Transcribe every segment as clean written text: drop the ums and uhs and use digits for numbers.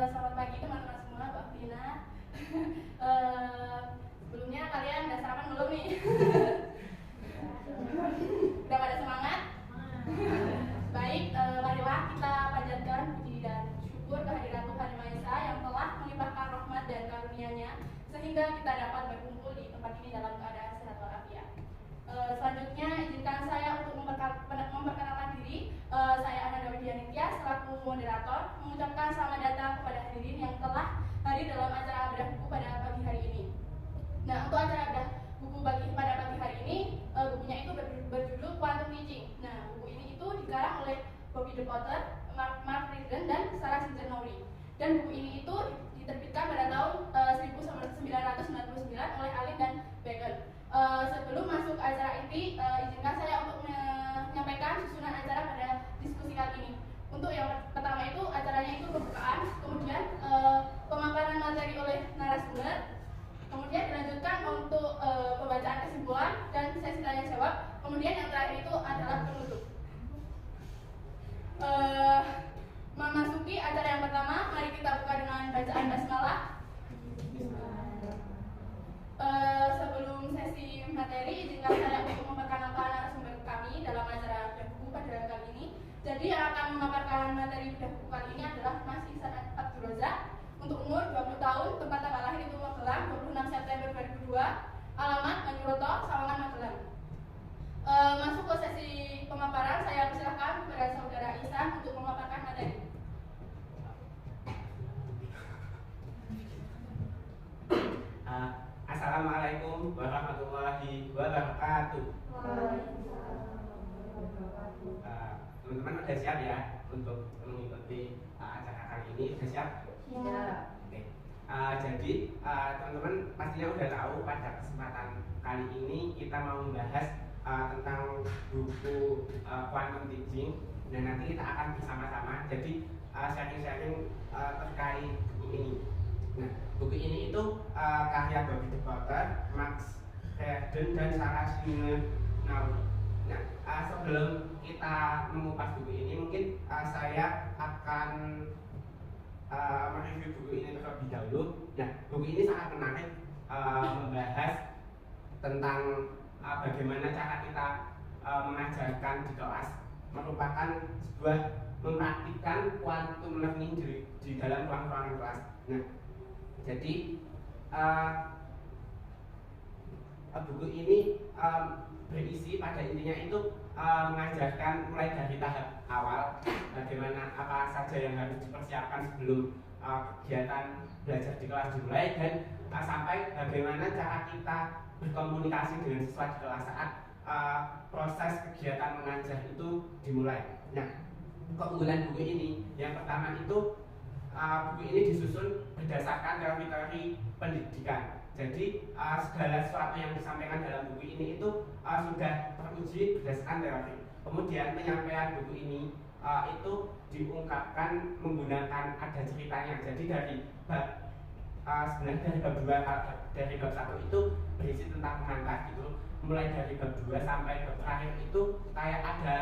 Selamat pagi teman-teman semua, Mbak Vina. Sebelumnya kalian udah sarapan belum nih? Udah pada semangat? Baik, marilah kita panjatkan puji dan syukur kehadiran Tuhan Yang Maha Esa yang telah melimpahkan rahmat dan karunia-Nya sehingga kita dapat berkumpul di tempat ini dalam keadaan sehat walafiat. Selanjutnya izinkan saya untuk memperkenalkan diri. Saya Ananda Widyanitya selaku moderator mengucapkan selamat datang kepada hadirin yang telah hadir dalam acara bedah buku pada pagi hari ini. Nah, untuk acara bedah buku pada pagi hari ini, bukunya itu berjudul Quantum Teaching. Nah, buku ini itu dikarang oleh Bobby De Potter, Mark Friedman, dan Sarah Sincernori. Dan buku ini itu diterbitkan pada tahun 1999 oleh Allen dan Bacon. Sebelum masuk acara inti, izinkan saya untuk menyampaikan susunan acara pada diskusi kali ini. Untuk yang pertama itu acaranya itu pembukaan, kemudian pemaparan materi oleh narasumber, kemudian dilanjutkan untuk pembacaan kesimpulan dan sesi tanya jawab, kemudian yang terakhir itu adalah penutup. Memasuki acara yang pertama, mari kita buka dengan bacaan basmalah. Sebelum sesi materi, izinkan saya untuk memperkenalkan narasumber kami dalam acara bedah buku pada kali ini. Jadi yang akan memaparkan materi bedah buku kali ini adalah Mas Ihsan Abdul Razak. Untuk umur 20 tahun, tempat tanggal lahir itu Magelang, 26 September 2002, alamat Manjuroto, Sawangan, Magelang. Masuk ke sesi pemaparan, saya persilahkan kepada saudara Ihsan untuk memaparkan materi. Assalamualaikum warahmatullahi wabarakatuh. Teman-teman udah siap ya untuk mengikuti acara kali ini? Sudah siap? Siap. Oke. Jadi teman-teman pastinya udah tahu pada kesempatan kali ini kita mau membahas tentang buku Quantum Teaching, dan nanti kita akan bersama-sama jadi sharing-sharing terkait buku ini. Nah, buku ini itu karya Bobby De Potter, Max Friedman, dan Sarah Sincernori. Nah, sebelum kita mengupas buku ini, mungkin saya akan mereview buku ini terlebih dahulu. Nah, buku ini sangat menarik, membahas tentang bagaimana cara kita mengajarkan di kelas, merupakan sebuah mempraktikkan quantum learning di dalam ruang-ruang kelas. Nah, jadi buku ini berisi pada intinya itu mengajarkan mulai dari tahap awal bagaimana apa saja yang harus dipersiapkan sebelum kegiatan belajar di kelas dimulai, dan sampai bagaimana cara kita berkomunikasi dengan siswa di kelas saat proses kegiatan mengajar itu dimulai. Nah, keunggulan buku ini yang pertama itu buku ini disusun berdasarkan teori-teori pendidikan. Jadi segala sesuatu yang disampaikan dalam buku ini itu sudah teruji berdasarkan teori. Kemudian penyampaian buku ini itu diungkapkan menggunakan ada ceritanya. Jadi dari bab sebenarnya dari bab 2 dari bab 1 itu berisi tentang pengantar gitu. Mulai dari bab 2 sampai bab terakhir itu kayak ada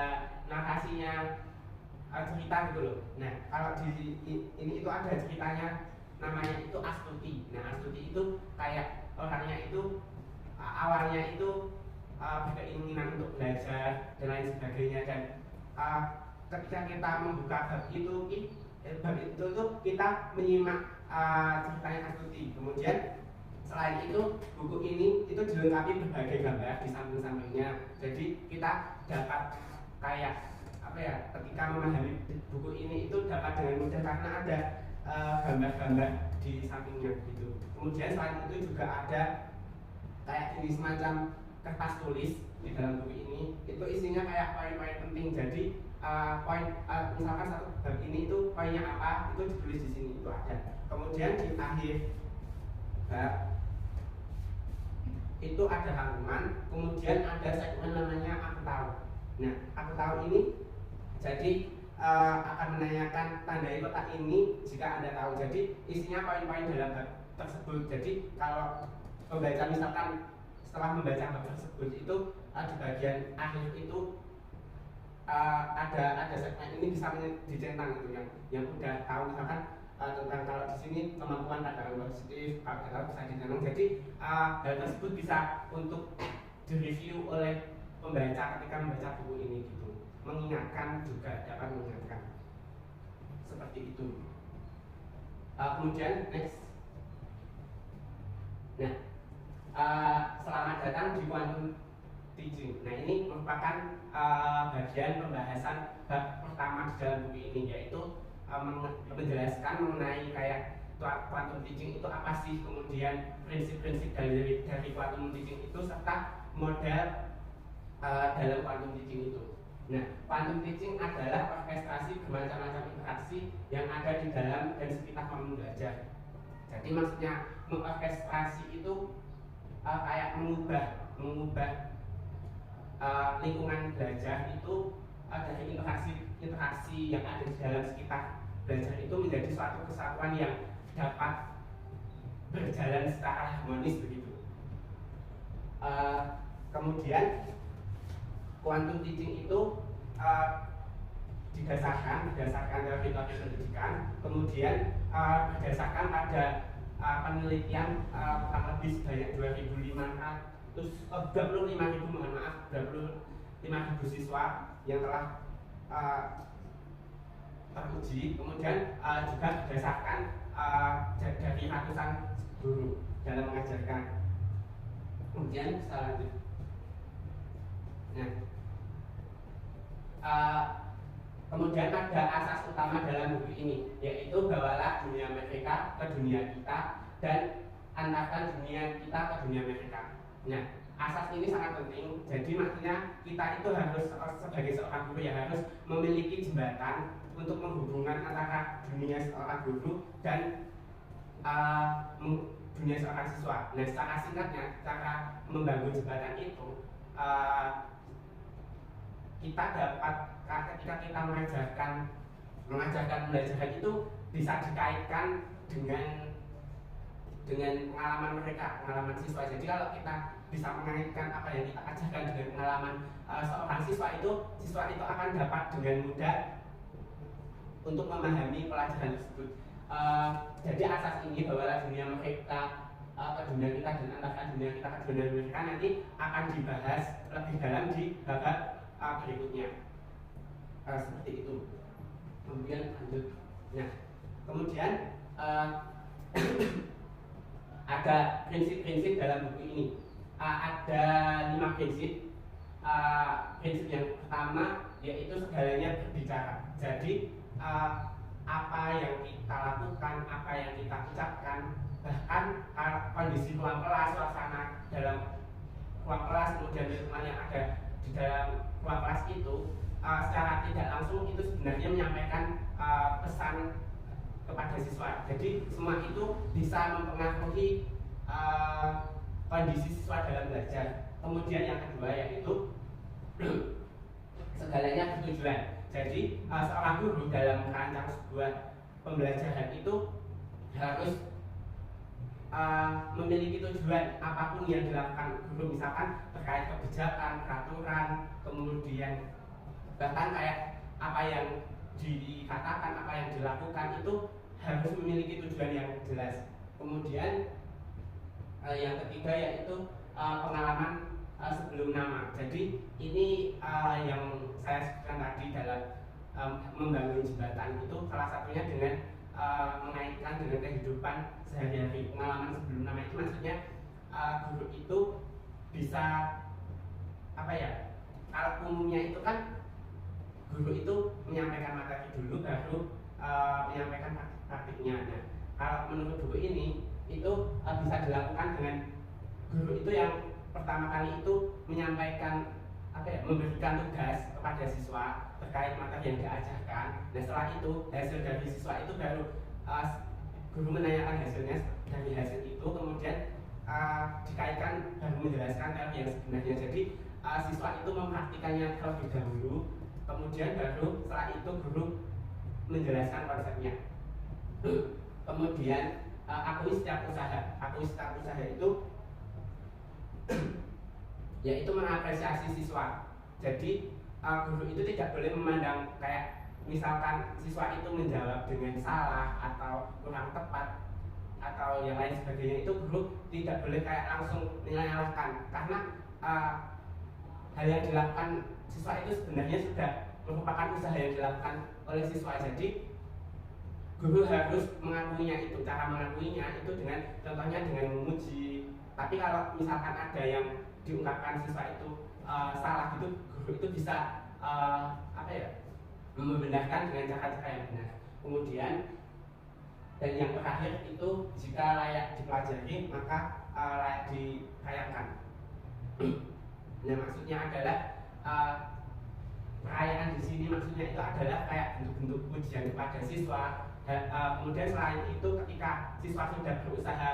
narasinya, cerita gitu loh. Nah, kalau di ini itu ada ceritanya, namanya itu Astuti. Nah, Astuti itu kayak orangnya itu awalnya itu berkeinginan untuk belajar dan lain sebagainya, dan ketika kita membuka bab itu kita menyimak ceritanya Astuti. Kemudian selain itu buku ini itu dilengkapi berbagai gambar di samping-sampingnya. Jadi kita dapat kayak apa ya, ketika memahami buku ini itu dapat dengan mudah karena ada gambar-gambar di sampingnya gitu. Kemudian selain itu juga ada kayak ini semacam kertas tulis di dalam buku ini, itu isinya kayak poin-poin penting. Jadi poin misalkan satu bab ini itu poinnya apa, itu ditulis di sini, itu ada. Kemudian di akhir bab itu ada rangkuman, kemudian ada segmen namanya aku tahu. Nah, aku tahu ini jadi akan menanyakan tandai kotak ini jika Anda tahu. Jadi isinya poin-poin dalam bab tersebut. Jadi kalau pembaca misalkan setelah membaca bab tersebut itu di bagian akhir itu ada segmen ini bisa dicentang gitu yang udah tahu misalkan tentang kalau di sini kemampuan pandangan positif kalau bisa dicentang. Jadi hal tersebut bisa untuk direview oleh pembaca ketika membaca buku ini gitu. Mengingatkan juga dapat mengingatkan seperti itu. Kemudian next. Nah, selamat datang di Quantum Teaching. Nah, ini merupakan bagian pembahasan bab pertama di dalam buku ini, yaitu menjelaskan mengenai kayak Quantum Teaching itu apa sih, kemudian prinsip-prinsip dari Quantum Teaching itu serta model dalam Quantum Teaching itu. Nah, Quantum Teaching adalah orkestrasi bermacam-macam interaksi yang ada di dalam dan sekitar momen belajar. Jadi maksudnya mengorkestrasi itu kayak mengubah lingkungan belajar itu dari interaksi yang ada di dalam sekitar belajar itu menjadi suatu kesatuan yang dapat berjalan secara harmonis begitu. Kemudian Quantum Teaching itu berdasarkan teori pendidikan, kemudian berdasarkan pada penelitian kurang lebih sebanyak 25.000 siswa yang telah teruji, kemudian juga berdasarkan dari ratusan guru dalam mengajarkan. Kemudian selanjutnya, kemudian ada asas utama dalam buku ini, yaitu bawalah dunia mereka ke dunia kita dan antarkan dunia kita ke dunia mereka. Nah, asas ini sangat penting. Jadi maksudnya kita itu harus sebagai seorang guru ya harus memiliki jembatan untuk menghubungkan antara dunia seorang guru dan dunia seorang siswa. Nah, secara singkatnya cara membangun jembatan itu kita dapat ketika kita mengajarkan belajar itu bisa dikaitkan dengan pengalaman mereka, pengalaman siswa. Jadi kalau kita bisa mengaitkan apa yang kita ajarkan dengan pengalaman seorang siswa itu akan dapat dengan mudah untuk memahami pelajaran tersebut. Jadi asas ini bawalah dunia mereka ke dunia kita dan antarkan dunia kita ke dunia mereka nanti akan dibahas lebih dalam di babak berikutnya. Seperti itu. Kemudian lanjut. Nah, kemudian ada prinsip-prinsip dalam buku ini. Ada 5 prinsip. Prinsip yang pertama yaitu segalanya berbicara. Jadi apa yang kita lakukan, apa yang kita ucapkan, bahkan kondisi ruang kelas, suasana dalam ruang kelas, kemudian lingkungan yang ada di dalam ruang kelas itu secara tidak langsung itu sebenarnya menyampaikan pesan kepada siswa. Jadi semua itu bisa mempengaruhi kondisi siswa dalam belajar. Kemudian yang kedua yaitu segalanya bertujuan. Jadi seorang guru dalam merancang sebuah pembelajaran itu harus memiliki tujuan apapun yang dilakukan guru, misalkan terkait kebijakan, peraturan, kemudian bahkan kayak apa yang dikatakan, apa yang dilakukan itu harus memiliki tujuan yang jelas. Kemudian yang ketiga yaitu pengalaman sebelum nama. Jadi ini yang saya sebutkan tadi dalam membangun jembatan itu salah satunya dengan mengaitkan dengan kehidupan sehari-hari. Pengalaman sebelum nama itu maksudnya guru itu bisa apa ya? Kalau umumnya itu kan guru itu menyampaikan materi dulu baru menyampaikan praktiknya. Nah, kalau menurut buku ini itu bisa dilakukan dengan guru itu yang pertama kali itu menyampaikan memberikan tugas kepada siswa terkait materi yang diajarkan. Nah, setelah itu hasil dari siswa itu baru guru menanyakan hasilnya. Dari hasil itu kemudian dikaitkan dan menjelaskan teori yang sebenarnya. Jadi siswa itu mempraktikannya terlebih dahulu, kemudian baru setelah itu guru menjelaskan konsepnya. Kemudian akui setiap usaha itu yaitu mengapresiasi siswa. Jadi guru itu tidak boleh memandang kayak misalkan siswa itu menjawab dengan salah atau kurang tepat atau yang lain sebagainya, itu guru tidak boleh kayak langsung menyalahkan, karena hal yang dilakukan siswa itu sebenarnya sudah merupakan usaha yang dilakukan oleh siswa. Jadi guru harus mengakuinya, itu cara mengakuinya itu dengan contohnya dengan memuji. Tapi kalau misalkan ada yang diungkapkan siswa itu salah gitu, guru itu bisa membenarkan dengan cara-cara yang benar. Kemudian dan yang terakhir itu, jika layak dipelajari maka layak dirayakan. Nah, maksudnya adalah perayaan di sini maksudnya itu adalah kayak bentuk-bentuk pujian kepada siswa. Kemudian selain itu, ketika siswa sudah berusaha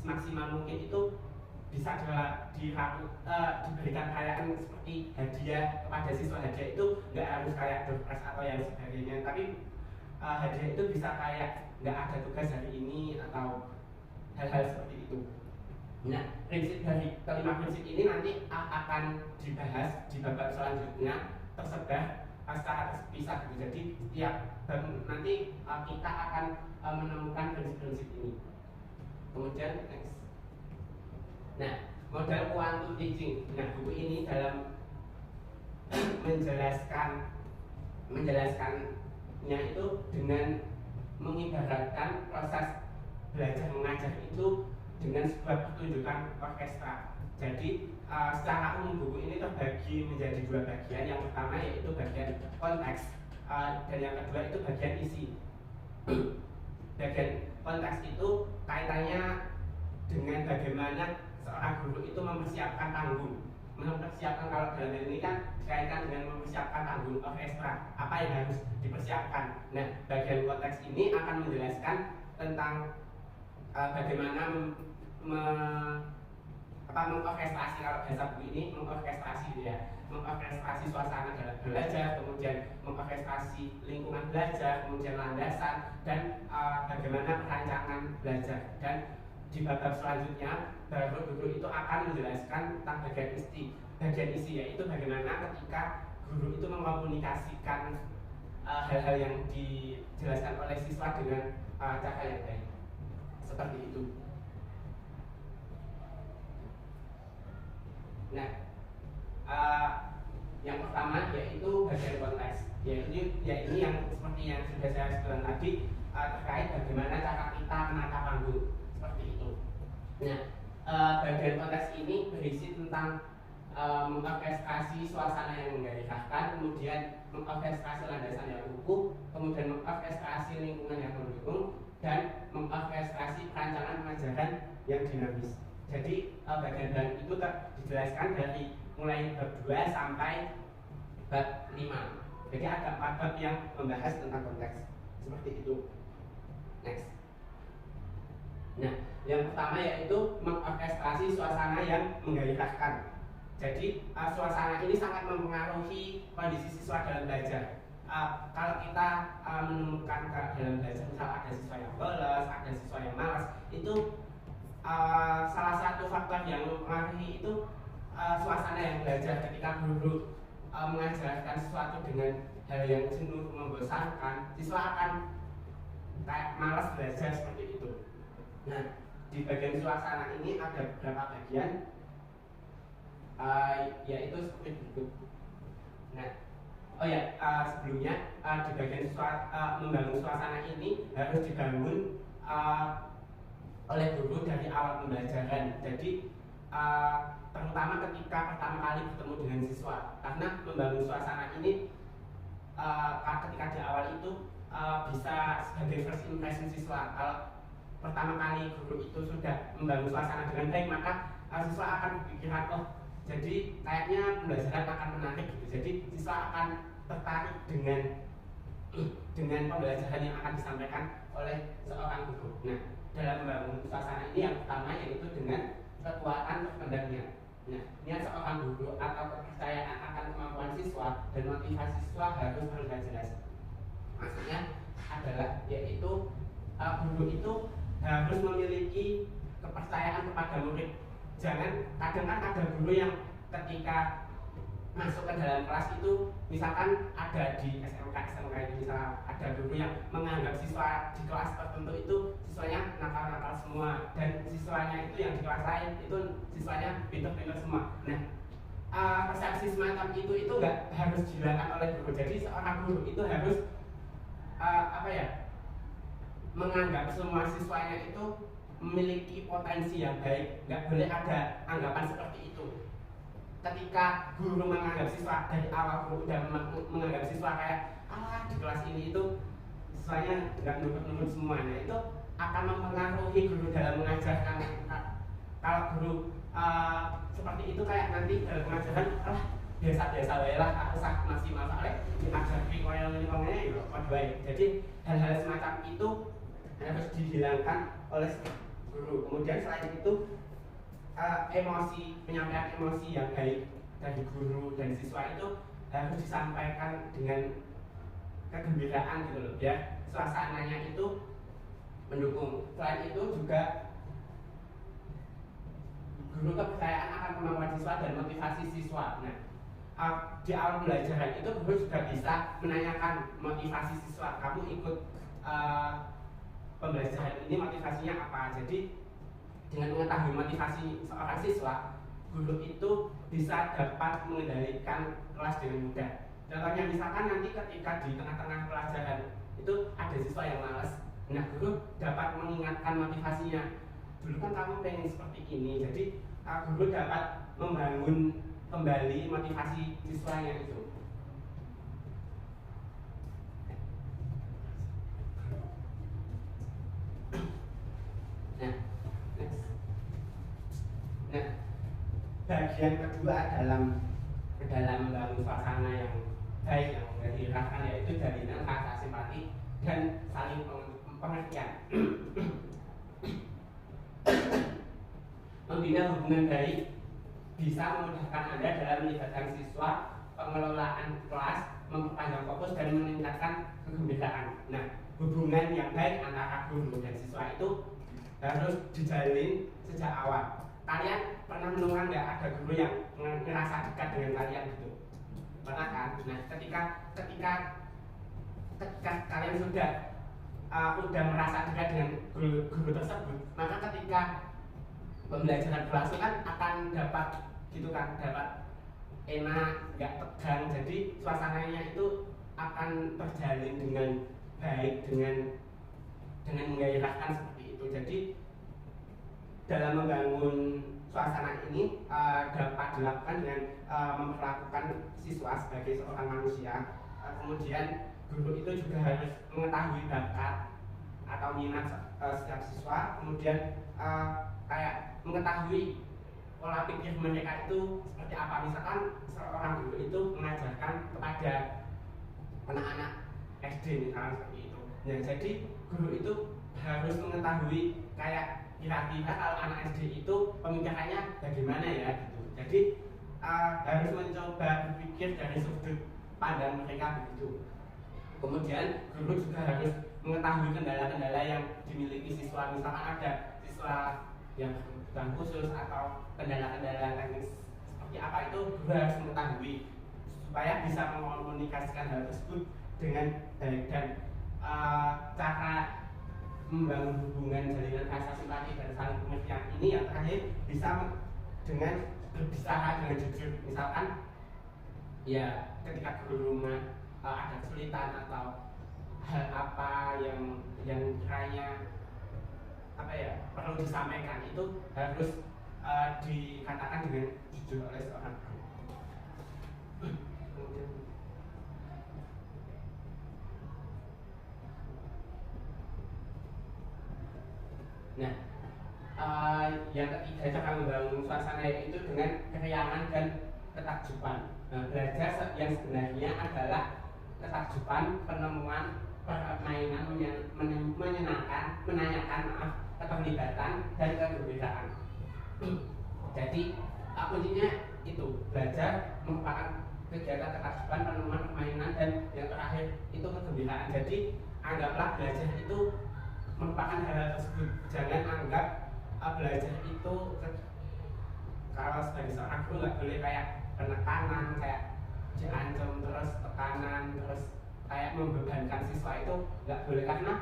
semaksimal mungkin, itu bisa diberikan perayaan seperti hadiah kepada siswa. Hadiah itu nggak harus kayak door prize atau yang sebagainya, tapi hadiah itu bisa kayak nggak ada tugas hari ini atau hal-hal seperti itu. Nah, prinsip dari kelima prinsip ini nanti akan dibahas di babak selanjutnya, tersebar secara terpisah gitu. Jadi setiap nanti kita akan menemukan prinsip-prinsip ini. Kemudian next. Nah, model quantum teaching. Nah, buku ini dalam menjelaskannya itu dengan mengibaratkan proses belajar mengajar itu dengan sebuah pertunjukan orkestra. Jadi secara umum buku ini terbagi menjadi dua bagian. Yang pertama yaitu bagian konteks, dan yang kedua itu bagian isi. Bagian konteks itu kaitannya dengan bagaimana seorang guru itu mempersiapkan panggung. Mempersiapkan, kalau dalam hal ini kan dikaitkan dengan mempersiapkan panggung orkestra, apa yang harus dipersiapkan. Nah, bagian konteks ini akan menjelaskan tentang bagaimana mengorkestrasi, kalau bahasa buku ini mengorkestrasi ya, mengorkestrasi suasana dalam belajar, kemudian mengorkestrasi lingkungan belajar, kemudian landasan, dan bagaimana perancangan belajar. Dan di babak selanjutnya baru guru itu akan menjelaskan tentang bagian isi, yaitu bagaimana ketika guru itu mengkomunikasikan hal-hal yang dijelaskan oleh siswa dengan cara yang baik, seperti itu. Nah, yang pertama yaitu bagian konteks, yaitu yang seperti yang sudah saya sebutkan tadi, terkait bagaimana cara kita menata panggung, seperti itu. Nah, bagian konteks ini berisi tentang mengorkestrasi suasana yang menggairahkan, kemudian mengorkestrasi landasan yang utuh, kemudian mengorkestrasi lingkungan yang mendukung, dan mengorkestrasi perancangan pengajaran yang dinamis. Jadi bagian itu dijelaskan dari mulai bab 2 sampai bab 5. Jadi ada 4 bab yang membahas tentang konteks, seperti itu. Next. Nah, yang pertama yaitu mengorkestrasi suasana yang menggairahkan. Jadi suasana ini sangat mempengaruhi kondisi siswa dalam belajar. Kalau kita menemukan dalam belajar, misal ada siswa yang bolos, ada siswa yang malas, itu salah satu faktor yang mempengaruhi itu suasana yang belajar. Ketika guru mengajarkan sesuatu dengan hal yang jenuh, membosankan, siswa akan kayak malas belajar, seperti itu. Nah, di bagian suasana ini ada beberapa bagian, yaitu seperti berikut. Nah, sebelumnya di bagian membangun suasana ini harus dibangun oleh guru dari awal pembelajaran. Jadi terutama ketika pertama kali bertemu dengan siswa, karena membangun suasana ini ketika di awal itu bisa sebagai first impression siswa. Kalau pertama kali guru itu sudah membangun suasana dengan baik, maka siswa akan berpikiran, oh jadi kayaknya pembelajaran akan menarik gitu. Jadi siswa akan tertarik dengan pembelajaran yang akan disampaikan oleh seorang guru. Nah, dalam membangun suasana ini yang pertama yaitu dengan kekuatan terpendamnya. Nah, niat seorang guru atau kepercayaan akan kemampuan siswa dan motivasi siswa harus terlihat jelas. Maksudnya adalah yaitu guru itu harus memiliki kepercayaan kepada murid. Jangan, kadang kan ada guru yang ketika masuk ke dalam kelas itu, misalkan ada di SMK ini, misalnya ada guru yang menganggap siswa di kelas tertentu itu siswanya nakal-nakal semua, dan siswanya itu yang di kelas lain itu siswanya pintar-pintar semua. Nah, persepsi semacam itu nggak harus dilakukan oleh guru. Jadi seorang guru itu harus menganggap semua siswanya itu memiliki potensi yang baik. Nggak boleh ada anggapan seperti itu. Ketika guru menganggap siswa dari awal, guru udah menganggap siswa kayak di kelas ini itu siswanya nggak nurut semuanya, itu akan mempengaruhi guru dalam mengajarkan. Kalau guru seperti itu kayak nanti dalam pengajaran biasa-biasa wae lah, aku maksimal soalnya ngajari koyo ngene ya baik. Jadi hal-hal semacam itu harus dihilangkan oleh guru. Kemudian selain itu penyampaian emosi yang baik dari guru dan siswa itu harus disampaikan dengan kegembiraan gitu loh, ya suasananya itu mendukung. Selain itu juga guru kepercayaan akan kemampuan siswa dan motivasi siswa. Nah, di awal pembelajaran itu guru juga bisa menanyakan motivasi siswa. Kamu ikut pembelajaran ini motivasinya apa? Jadi dengan mengetahui motivasi seorang siswa, guru itu bisa dapat mengendalikan kelas dengan mudah. Contohnya misalkan nanti ketika di tengah-tengah pelajaran itu ada siswa yang malas, nah guru dapat mengingatkan motivasinya. Dulu kan kamu pengen seperti ini, jadi guru dapat membangun kembali motivasi siswanya itu. Nah, bagian kedua dalam membangun suasana yang baik, yang menggerakkan, yaitu jalinan rasa simpati dan saling pengertian. Membina hubungan baik bisa memudahkan Anda dalam melibatkan siswa, pengelolaan kelas, memperpanjang fokus, dan meningkatkan kegembiraan. Nah, hubungan yang baik antara guru dan siswa itu harus dijalin sejak awal. Kalian pernah menemukan nggak ada guru yang ngerasa dekat dengan kalian gitu? Pernah kan? Nah, ketika kalian sudah merasa dekat dengan guru tersebut, maka ketika pembelajaran berlangsung kan akan dapat gitu kan, dapat enak, nggak tegang. Jadi suasananya itu akan terjalin dengan baik, dengan menggairahkan seperti itu. Jadi dalam membangun suasana ini dapat dilakukan dengan memperlakukan siswa sebagai seorang manusia. Kemudian guru itu juga harus mengetahui bakat atau minat setiap siswa. Kemudian kayak mengetahui pola pikir mereka itu seperti apa. Misalkan seorang guru itu mengajarkan kepada anak-anak SD misalnya seperti itu. Nah, jadi guru itu harus mengetahui kayak kira-kira kalau anak SD itu pemikirannya bagaimana ya gitu. Jadi harus mencoba berpikir dari sudut pandang mereka begitu. Kemudian guru juga harus mengetahui kendala-kendala yang dimiliki siswa. Misalkan ada siswa yang kebutuhan khusus atau kendala-kendala teknis seperti apa, itu guru harus mengetahui supaya bisa mengkomunikasikan hal tersebut dengan baik. Dan cara membangun hubungan jalinan rasa simpati dan saling pengertian ini yang terakhir bisa dengan berbicara dengan jujur. Misalkan ya ketika guru rumah ada kesulitan atau hal apa yang kiranya perlu disampaikan, itu harus dikatakan dengan jujur oleh seorang guru. Nah, yang ketiga, cara membangun suasana itu dengan keriangan dan ketakjuban. Belajar yang sebenarnya adalah ketakjuban, penemuan, permainan menyenangkan, menanyakan keterlibatan dan kegembiraan. Jadi kuncinya itu belajar merupakan kegiatan ketakjuban, penemuan, permainan, dan yang terakhir itu kegembiraan. Jadi anggaplah belajar itu merupakan hal tersebut. Jangan anggap belajar itu kalau sebagai seorang guru nggak boleh kayak penekanan, kayak diancam, terus tekanan, terus kayak membebankan siswa itu nggak boleh, karena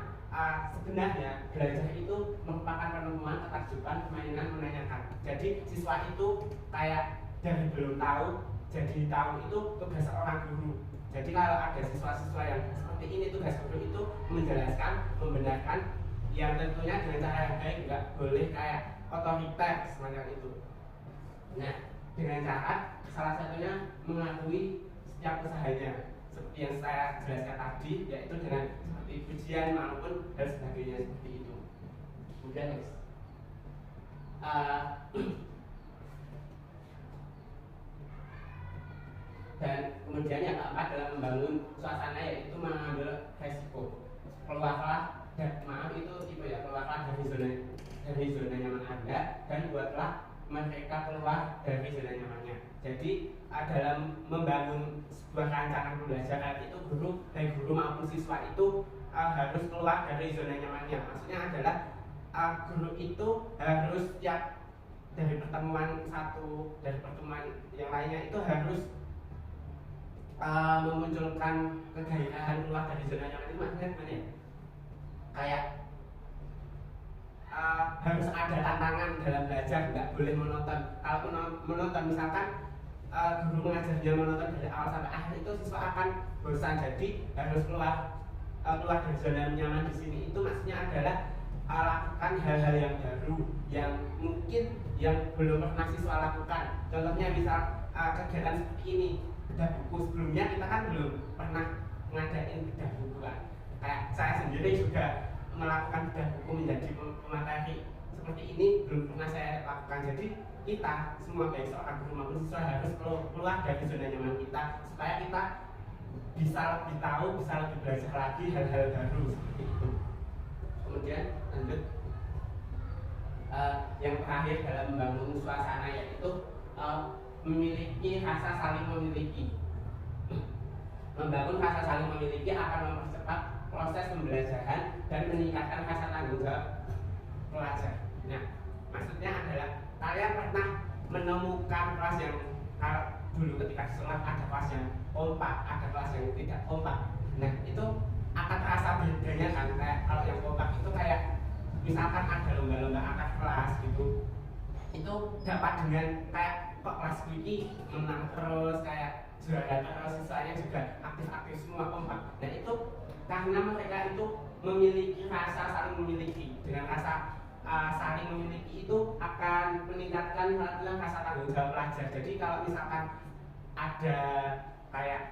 sebenarnya belajar itu merupakan penemuan, ketakjuban, permainan, menanyakan. Jadi siswa itu kayak dari belum tahu jadi tahu, itu tugas orang guru. Jadi kalau ada siswa-siswa yang seperti ini, tugas guru itu menjelaskan, membenarkan, yang tentunya dengan cara yang baik, nggak boleh kayak otoriter semacam itu. Nah, dengan cara salah satunya mengakui setiap usahanya, seperti yang saya jelaskan tadi, yaitu dengan seperti pujian maupun dan sebagainya seperti itu. Kemudian next. Dan kemudian yang keempat adalah membangun suasana, yaitu mengambil resiko. Keluarlah, dan maaf itu tipe ya, keluarlah dari zona nyaman Anda dan buatlah mereka keluar dari zona nyamannya. Jadi dalam membangun sebuah rancangan pembelajaran itu guru, baik guru maupun siswa itu harus keluar dari zona nyamannya. Maksudnya adalah guru itu harus setiap dari pertemuan satu, dari pertemuan yang lainnya itu harus memunculkan kegairahan keluar dari zona nyaman. Itu maksudnya gimana ya? Kayak harus ada tantangan dalam belajar, nggak boleh monoton. Kalau monoton, misalkan guru mengajarnya monoton dari awal sampai akhir, itu siswa akan bosan. Jadi harus keluar dari zona nyaman. Di sini itu maksudnya adalah lakukan hal-hal yang baru, yang mungkin yang belum pernah siswa lakukan. Contohnya misal kegiatan seperti ini, bedah buku. Sebelumnya kita kan belum pernah ngadain bedah buku kan. Kayak saya sendiri juga melakukan bedah buku menjadi pemateri seperti ini belum pernah saya lakukan. Jadi kita semua, baik seorang guru maupun siswa, harus keluar dari zona nyaman kita supaya kita bisa lebih tahu, bisa lebih belajar lagi hal-hal baru seperti itu. Kemudian lanjut, yang terakhir dalam membangun suasana, yaitu memiliki rasa saling memiliki. Membangun rasa saling memiliki akan mempercepat proses pembelajaran dan meningkatkan rasa tanggung jawab pelajar. Nah, maksudnya adalah kalian pernah menemukan kelas yang dulu ketika sekolah ada kelas yang kompak, ada kelas yang tidak kompak. Nah, itu akan terasa bedanya kan. Kayak kalau yang kompak itu kayak misalkan ada lomba-lomba antar kelas gitu, itu dapat dengan kayak kok kelas ini menang terus, kayak juara terus, siswanya juga aktif-aktif semua, kompak. Nah, itu karena mereka itu memiliki rasa saling memiliki. Dengan rasa saling memiliki itu akan meningkatkan rasa tanggung jawab pelajar. Jadi kalau misalkan ada kayak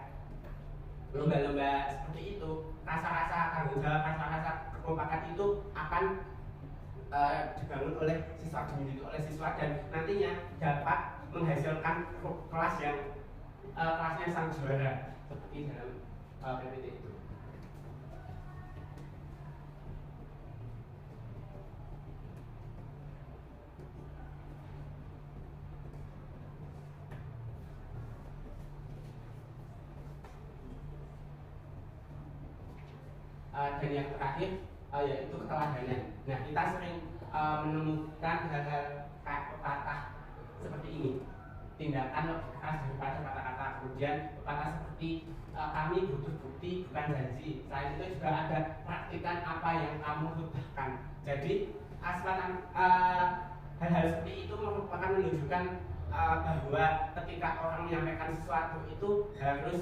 lomba-lomba seperti itu, rasa-rasa tanggung jawab, rasa-rasa kekompakan itu akan dibangun oleh siswa, dimiliki oleh siswa, dan nantinya dapat menghasilkan kelas yang kelasnya sang juara seperti dalam PPT itu. Dan yang terakhir yaitu keteladanan. Nah, kita sering menemukan hal-hal kayak pepatah seperti ini, tindakan lebih keras daripada kata-kata. Kemudian pepatah seperti kami butuh bukti bukan janji. Selain itu juga ada praktikan apa yang kamu khutbahkan. Jadi hal-hal seperti itu merupakan menunjukkan bahwa ketika orang menyampaikan sesuatu itu harus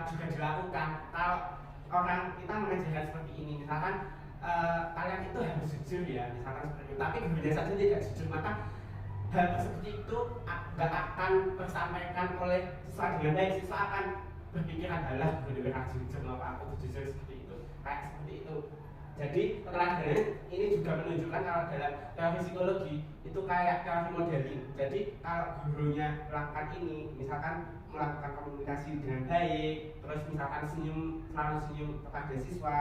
juga dilakukan. Kalau orang kita mengajarkan seperti ini, misalkan kalian itu harus jujur ya, misalkan seperti itu, tapi gurunya saja tidak jujur, maka hal seperti itu gak akan tersampaikan oleh siswa dengan baik. Siswa akan berpikiran adalah benar-benar jujur, apa aku jujur seperti itu, kayak seperti itu. Jadi keteladanan ini juga menunjukkan kalau dalam teori psikologi itu kayak teori modeling. Jadi kalau gurunya melakukan ini, misalkan melakukan komunikasi dengan baik, terus misalkan selalu senyum kepada siswa,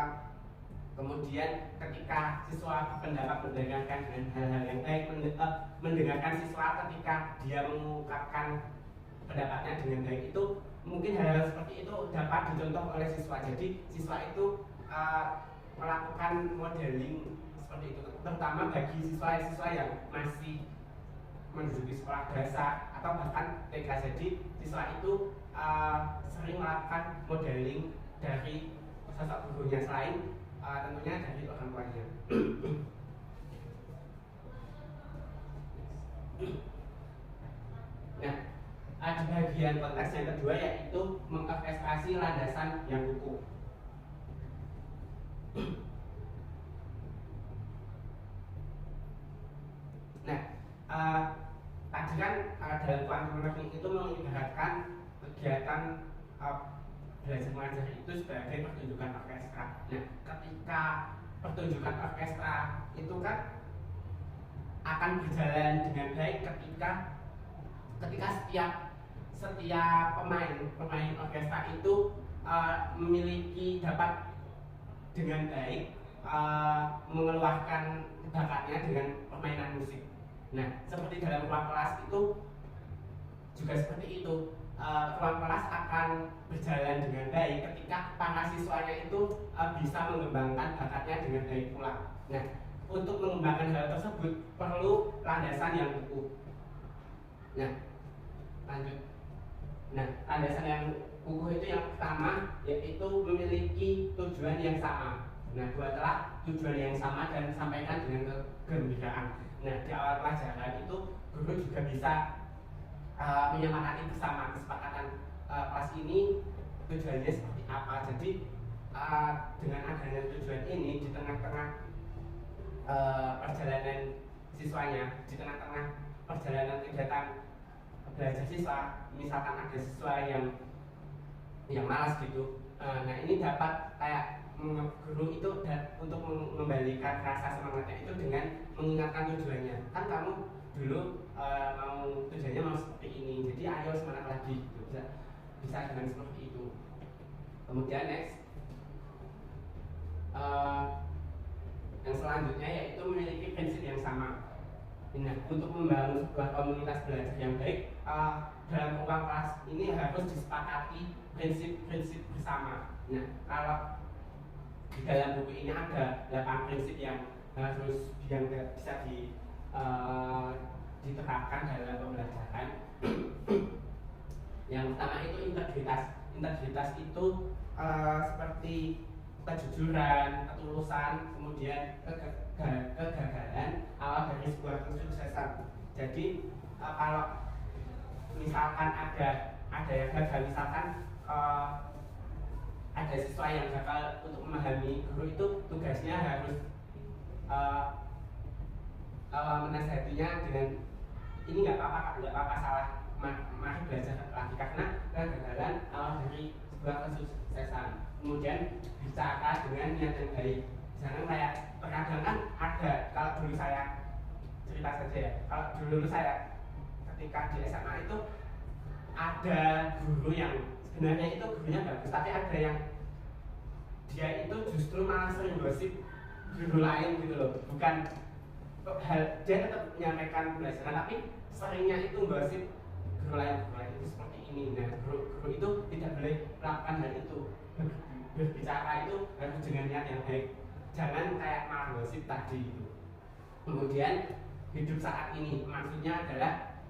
kemudian ketika siswa berpendapat mendengarkan dengan hal-hal yang baik, mendengarkan siswa ketika dia mengungkapkan pendapatnya dengan baik, itu mungkin hal-hal seperti itu dapat dicontoh oleh siswa. Jadi siswa itu melakukan modeling seperti itu, terutama bagi siswa-siswa yang menduduki sekolah dasar atau bahkan TK. Jadi siswa itu sering melakukan modeling dari sosok gurunya selain tentunya dari orang tuanya. Nah, di bagian konteks yang kedua yaitu mengorkestrasi landasan yang kukuh. Nah, tadi kan dalam quantum learning itu mengibaratkan kegiatan belajar mengajar itu sebagai pertunjukan orkestra. Nah, ketika pertunjukan orkestra itu kan akan berjalan dengan baik ketika setiap pemain orkestra itu memiliki dapat dengan baik mengeluarkan bakatnya dengan permainan musik. Nah, seperti dalam ruang kelas itu juga seperti itu. Ruang kelas akan berjalan dengan baik ketika para siswanya itu bisa mengembangkan bakatnya dengan baik pula. Nah, untuk mengembangkan hal tersebut perlu landasan yang kukuh. Nah, lanjut. Nah, landasan yang kukuh itu yang pertama yaitu memiliki tujuan yang sama. Nah, buatlah tujuan yang sama dan sampaikan dengan kegembiraan. Nah, di awal pelajaran itu guru juga bisa menyemangati bersama kesepakatan kelas ini tujuannya seperti apa. Jadi dengan adanya tujuan ini di tengah-tengah perjalanan siswanya, di tengah-tengah perjalanan kegiatan belajar siswa, misalkan ada siswa yang malas gitu, nah ini dapat kayak guru itu untuk mengembalikan rasa semangatnya itu dengan mengingatkan tujuannya. Kan kamu dulu tujuannya mau seperti ini, jadi ayo semangat lagi gitu. Bisa dengan seperti itu. Kemudian next, yang selanjutnya yaitu memiliki prinsip yang sama. Nah, untuk membangun sebuah komunitas belajar yang baik, dalam ruang kelas ini harus disepakati prinsip-prinsip bersama. Nah, kalau di dalam buku ini ada 8 prinsip yang bisa diterapkan dalam pembelajaran. Yang pertama itu integritas. Integritas itu seperti kejujuran, ketulusan, kemudian kegagalan awal dari sebuah kesuksesan. Jadi kalau misalkan ada yang gagal, misalkan ada siswa yang gagal untuk memahami, guru itu tugasnya harus menasihatinya dengan ini nggak apa-apa salah, mari belajar lagi karena kegagalan awal dari sebuah kesuksesan. Kemudian bicara dengan niat yang baik. Jangan kayak terkadang kan ada, kalau dulu saya cerita saja ya, kalau dulu saya ketika di SMA itu ada guru yang sebenarnya itu gurunya bagus, tapi ada yang dia itu justru malah sering gosip guru lain gitu loh. Bukan dia tetap menyampaikan pelajaran, tapi seringnya itu gosip guru lain itu seperti ini. Nah, guru itu tidak boleh melakukan hal itu. Berbicara itu harus dengan niat yang baik, jangan kayak malah gosip tadi itu. Kemudian hidup saat ini, maksudnya adalah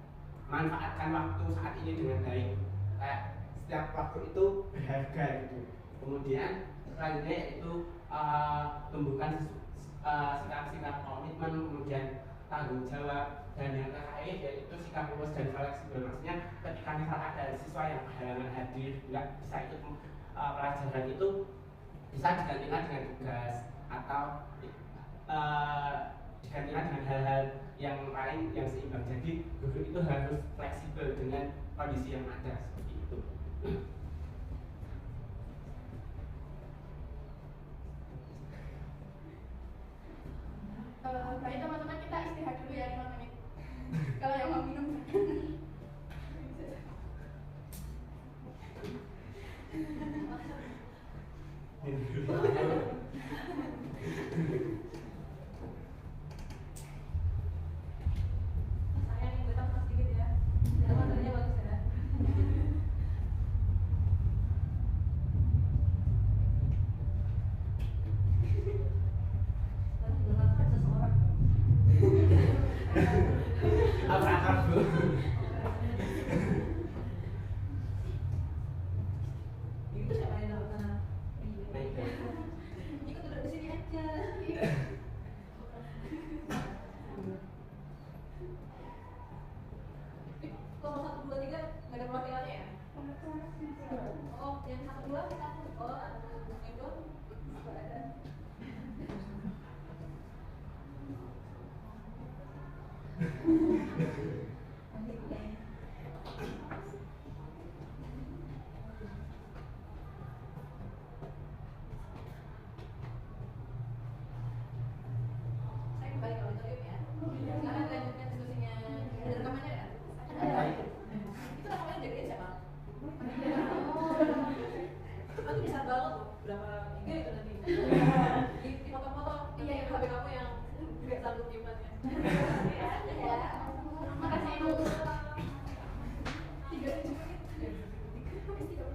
manfaatkan waktu saat ini dengan baik. Kayak setiap waktu itu berharga gitu. Kemudian selanjutnya yaitu tumbuhkan sikap-sikap komitmen, kemudian tanggung jawab, dan yang terakhir yaitu sikap luas dan fleksibel. Maksudnya ketika misal ada siswa yang berhalangan hadir, nggak bisa ikut pelajaran itu, bisa digantikan dengan tugas atau digantikan dengan hal-hal yang lain yang seimbang. Jadi guru itu harus fleksibel dengan kondisi yang ada seperti itu. Baik teman-teman, kita istirahat dulu ya 5 menit. Kalau yang mau minum saya yang tetap sedikit ya, materinya bagus ya. apa Oh, yang satu dua kita. Oh, yang dua. Ada. Saya kembali ke auditorium ya. Silakan lanjutkan diskusinya. Ada rekamannya ya? Ada. Itu rekamannya jagain siapa? Nanti bisa banget loh. Berapa giga itu nanti? Di foto-foto. Iya, HP kamu yang nggak sanggup nyimpannya. Ya. Makasih Ibu. 37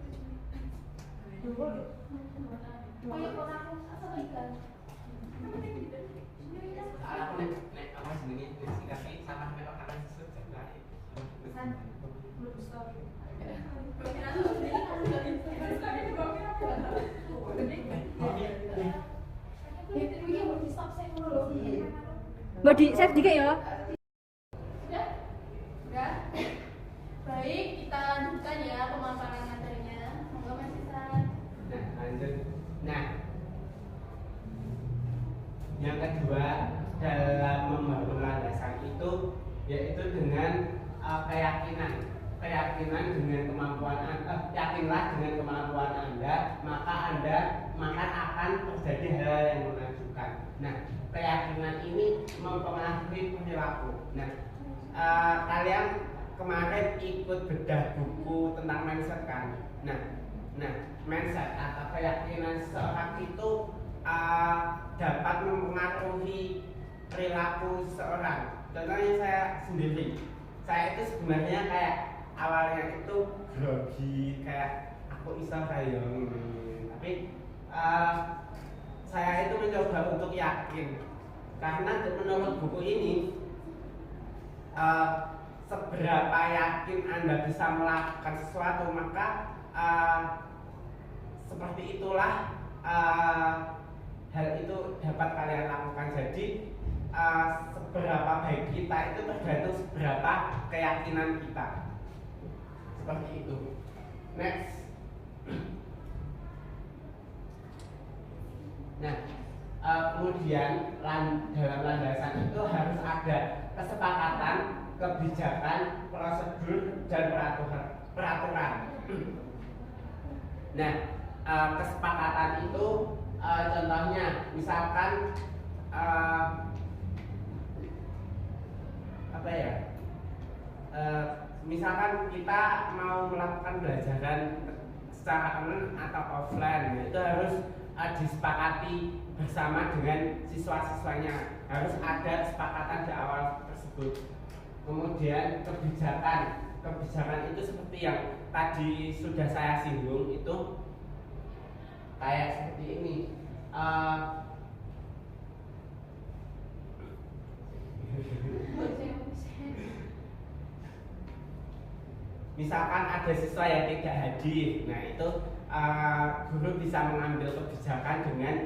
menit. Oh iya, kalau aku asal ikan. Soalnya aku nek apa jenenge singkatnya sama melok kanan sesut jare. Belum stop. Mbak di save dikit ya. Sudah? Sudah? Baik, kita lanjutkan ya pemaparan materinya. Monggo Mas Isan. Nah, lanjut. Nah, yang kedua dalam membangun landasan itu yaitu dengan keyakinan dengan kemampuan yakinlah dengan kemampuan Anda, maka akan terjadi hal yang menakjubkan. Nah, keyakinan ini mempengaruhi perilaku. Nah, kalian kemarin ikut bedah buku tentang mindset kan? Nah, mindset atau keyakinan seseorang itu dapat mempengaruhi perilaku seseorang. Contohnya saya sendiri, saya itu sebenarnya kayak awalnya itu grogi, kayak aku bisa kayak tapi saya itu mencoba untuk yakin karena menurut buku ini seberapa yakin Anda bisa melakukan sesuatu maka seperti itulah hal itu dapat kalian lakukan. Jadi seberapa baik kita itu tergantung seberapa keyakinan kita. Seperti itu. Next. Nah, kemudian dalam landasan itu harus ada kesepakatan, kebijakan, prosedur, dan peraturan. Nah, kesepakatan itu contohnya misalkan misalkan kita mau melakukan pembelajaran secara online atau offline, itu harus disepakati bersama dengan siswa-siswanya, harus ada kesepakatan di awal tersebut. Kemudian kebijakan itu seperti yang tadi sudah saya singgung, itu kayak seperti ini. Misalkan ada siswa yang tidak hadir, nah itu guru bisa mengambil kebijakan dengan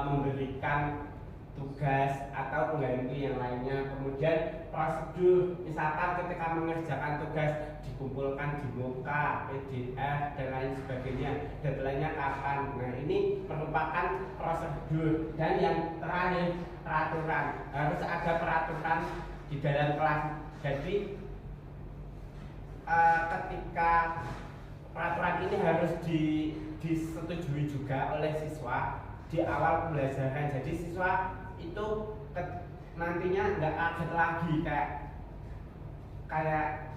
memberikan tugas atau pengganti yang lainnya. Kemudian prosedur, misalkan ketika mengerjakan tugas dikumpulkan di muka, PDF dan lain sebagainya, deadline-nya kapan. Nah, ini merupakan prosedur. Dan yang terakhir, peraturan. Harus ada peraturan di dalam kelas. Jadi ketika peraturan ini harus disetujui juga oleh siswa di awal pembelajaran. Jadi siswa itu nantinya nggak kaget lagi kayak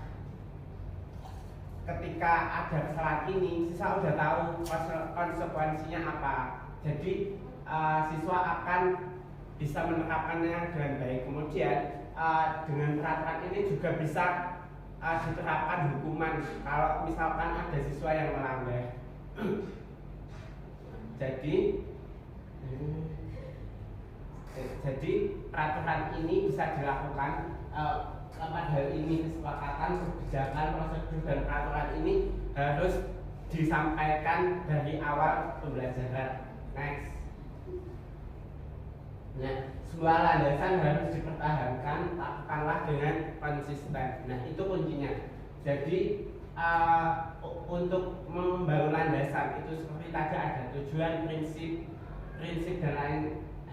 ketika ada kesalahan ini, siswa udah tahu konsekuensinya apa. Jadi siswa akan bisa menerapkannya dengan baik. Kemudian dengan peraturan ini juga bisa diterapkan hukuman kalau misalkan ada siswa yang melanggar. Jadi peraturan ini bisa dilakukan pada hal ini, kesepakatan, kebijakan, prosedur dan peraturan ini harus disampaikan dari awal pembelajaran. Next. Nah, sebuah landasan harus dipertahankan, lakukanlah dengan konsisten. Nah, itu kuncinya. Jadi untuk membangun landasan itu seperti tadi ada tujuan, prinsip dan lain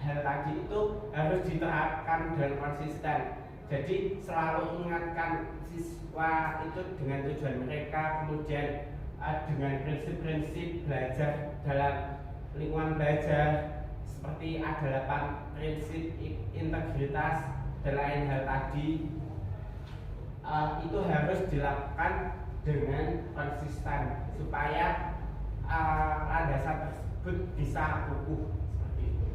hal tadi itu harus diterapkan dengan konsisten. Jadi selalu ingatkan siswa itu dengan tujuan mereka, kemudian dengan prinsip-prinsip belajar dalam lingkungan belajar seperti ada 8 prinsip integritas dan lain hal tadi itu harus dilakukan dengan konsisten supaya landasan tersebut bisa kukuh seperti itu.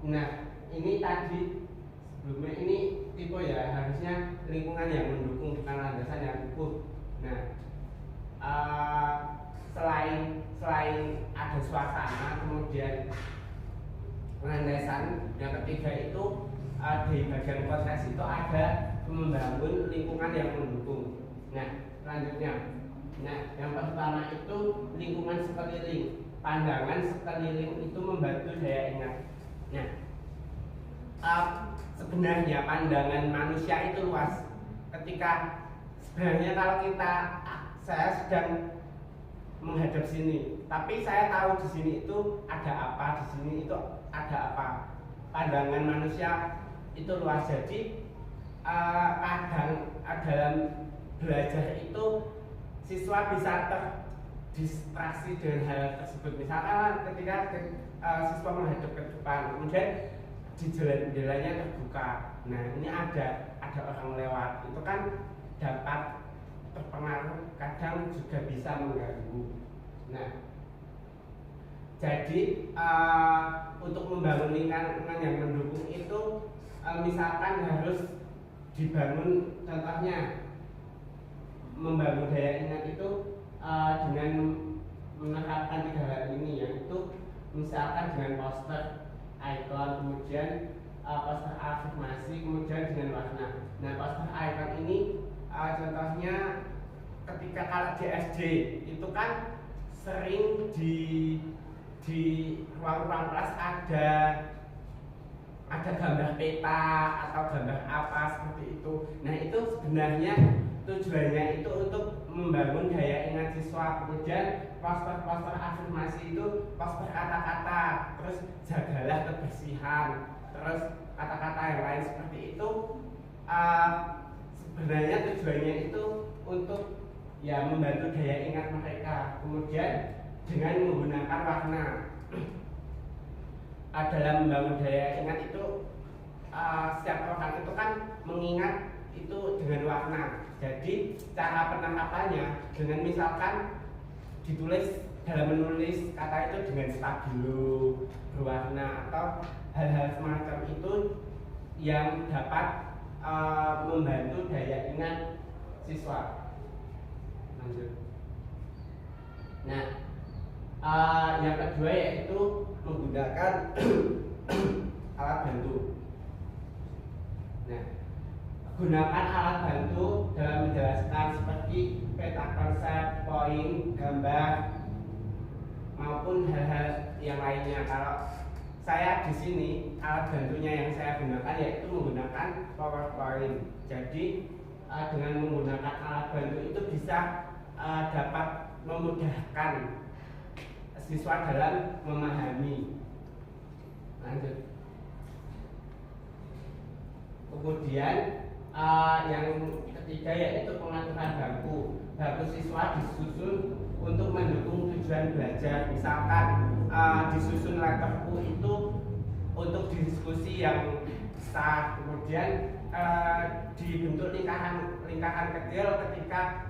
Nah, ini tadi sebelumnya ini tipe ya, harusnya lingkungan yang mendukung bukan landasan yang kukuh. Nah, selain ada suasana, kemudian landasan yang ketiga itu di bagian konteks itu ada membangun lingkungan yang mendukung. Nah, selanjutnya, yang pertama itu lingkungan sekeliling. Pandangan sekeliling itu membantu daya ingat. Nah, sebenarnya pandangan manusia itu luas. Ketika sebenarnya kalau saya sedang menghadap sini, tapi saya tahu di sini itu ada apa, di sini itu ada apa. Pandangan manusia itu luas. Jadi kadang dalam belajar itu siswa bisa terdistraksi dengan hal tersebut. Misalkan ketika siswa menghadap ke depan, kemudian di jalan-jalannya terbuka. Nah, ini ada orang lewat, itu kan dapat terpengaruh, kadang juga bisa mengganggu. Nah, jadi untuk membangun lingkungan yang mendukung itu misalkan harus dibangun, contohnya membangun daya ingat itu dengan menerapkan 3 hal ini, yaitu misalkan dengan poster, icon, kemudian poster afirmasi, kemudian dengan warna. Nah, poster icon ini contohnya ketika kalau di SD itu kan sering di ruang-ruang kelas ada gambar peta atau gambar apa seperti itu. Nah, itu sebenarnya tujuannya itu untuk membangun daya ingat siswa. Kemudian poster-poster afirmasi itu poster kata-kata, terus jagalah kebersihan, terus kata-kata yang lain seperti itu. Sebenarnya tujuannya itu untuk ya membantu daya ingat mereka. Kemudian dengan menggunakan warna dalam membangun daya ingat itu setiap orang itu kan mengingat itu dengan warna. Jadi cara penangkapannya dengan misalkan ditulis dalam menulis kata itu dengan stabilo berwarna atau hal-hal semacam itu yang dapat membantu daya ingat siswa. Lanjut. Nah, yang kedua yaitu menggunakan alat bantu. Nah, gunakan alat bantu dalam menjelaskan seperti peta konsep, poin, gambar maupun hal-hal yang lainnya. Kalau saya di sini alat bantunya yang saya gunakan yaitu menggunakan PowerPoint. Jadi dengan menggunakan alat bantu itu bisa dapat memudahkan siswa dalam memahami. Lanjut. Kemudian yang ketiga yaitu pengaturan bangku siswa disusun untuk mendukung tujuan belajar. Misalkan disusun letterku itu untuk diskusi yang besar, kemudian dibentuk lingkaran kecil ketika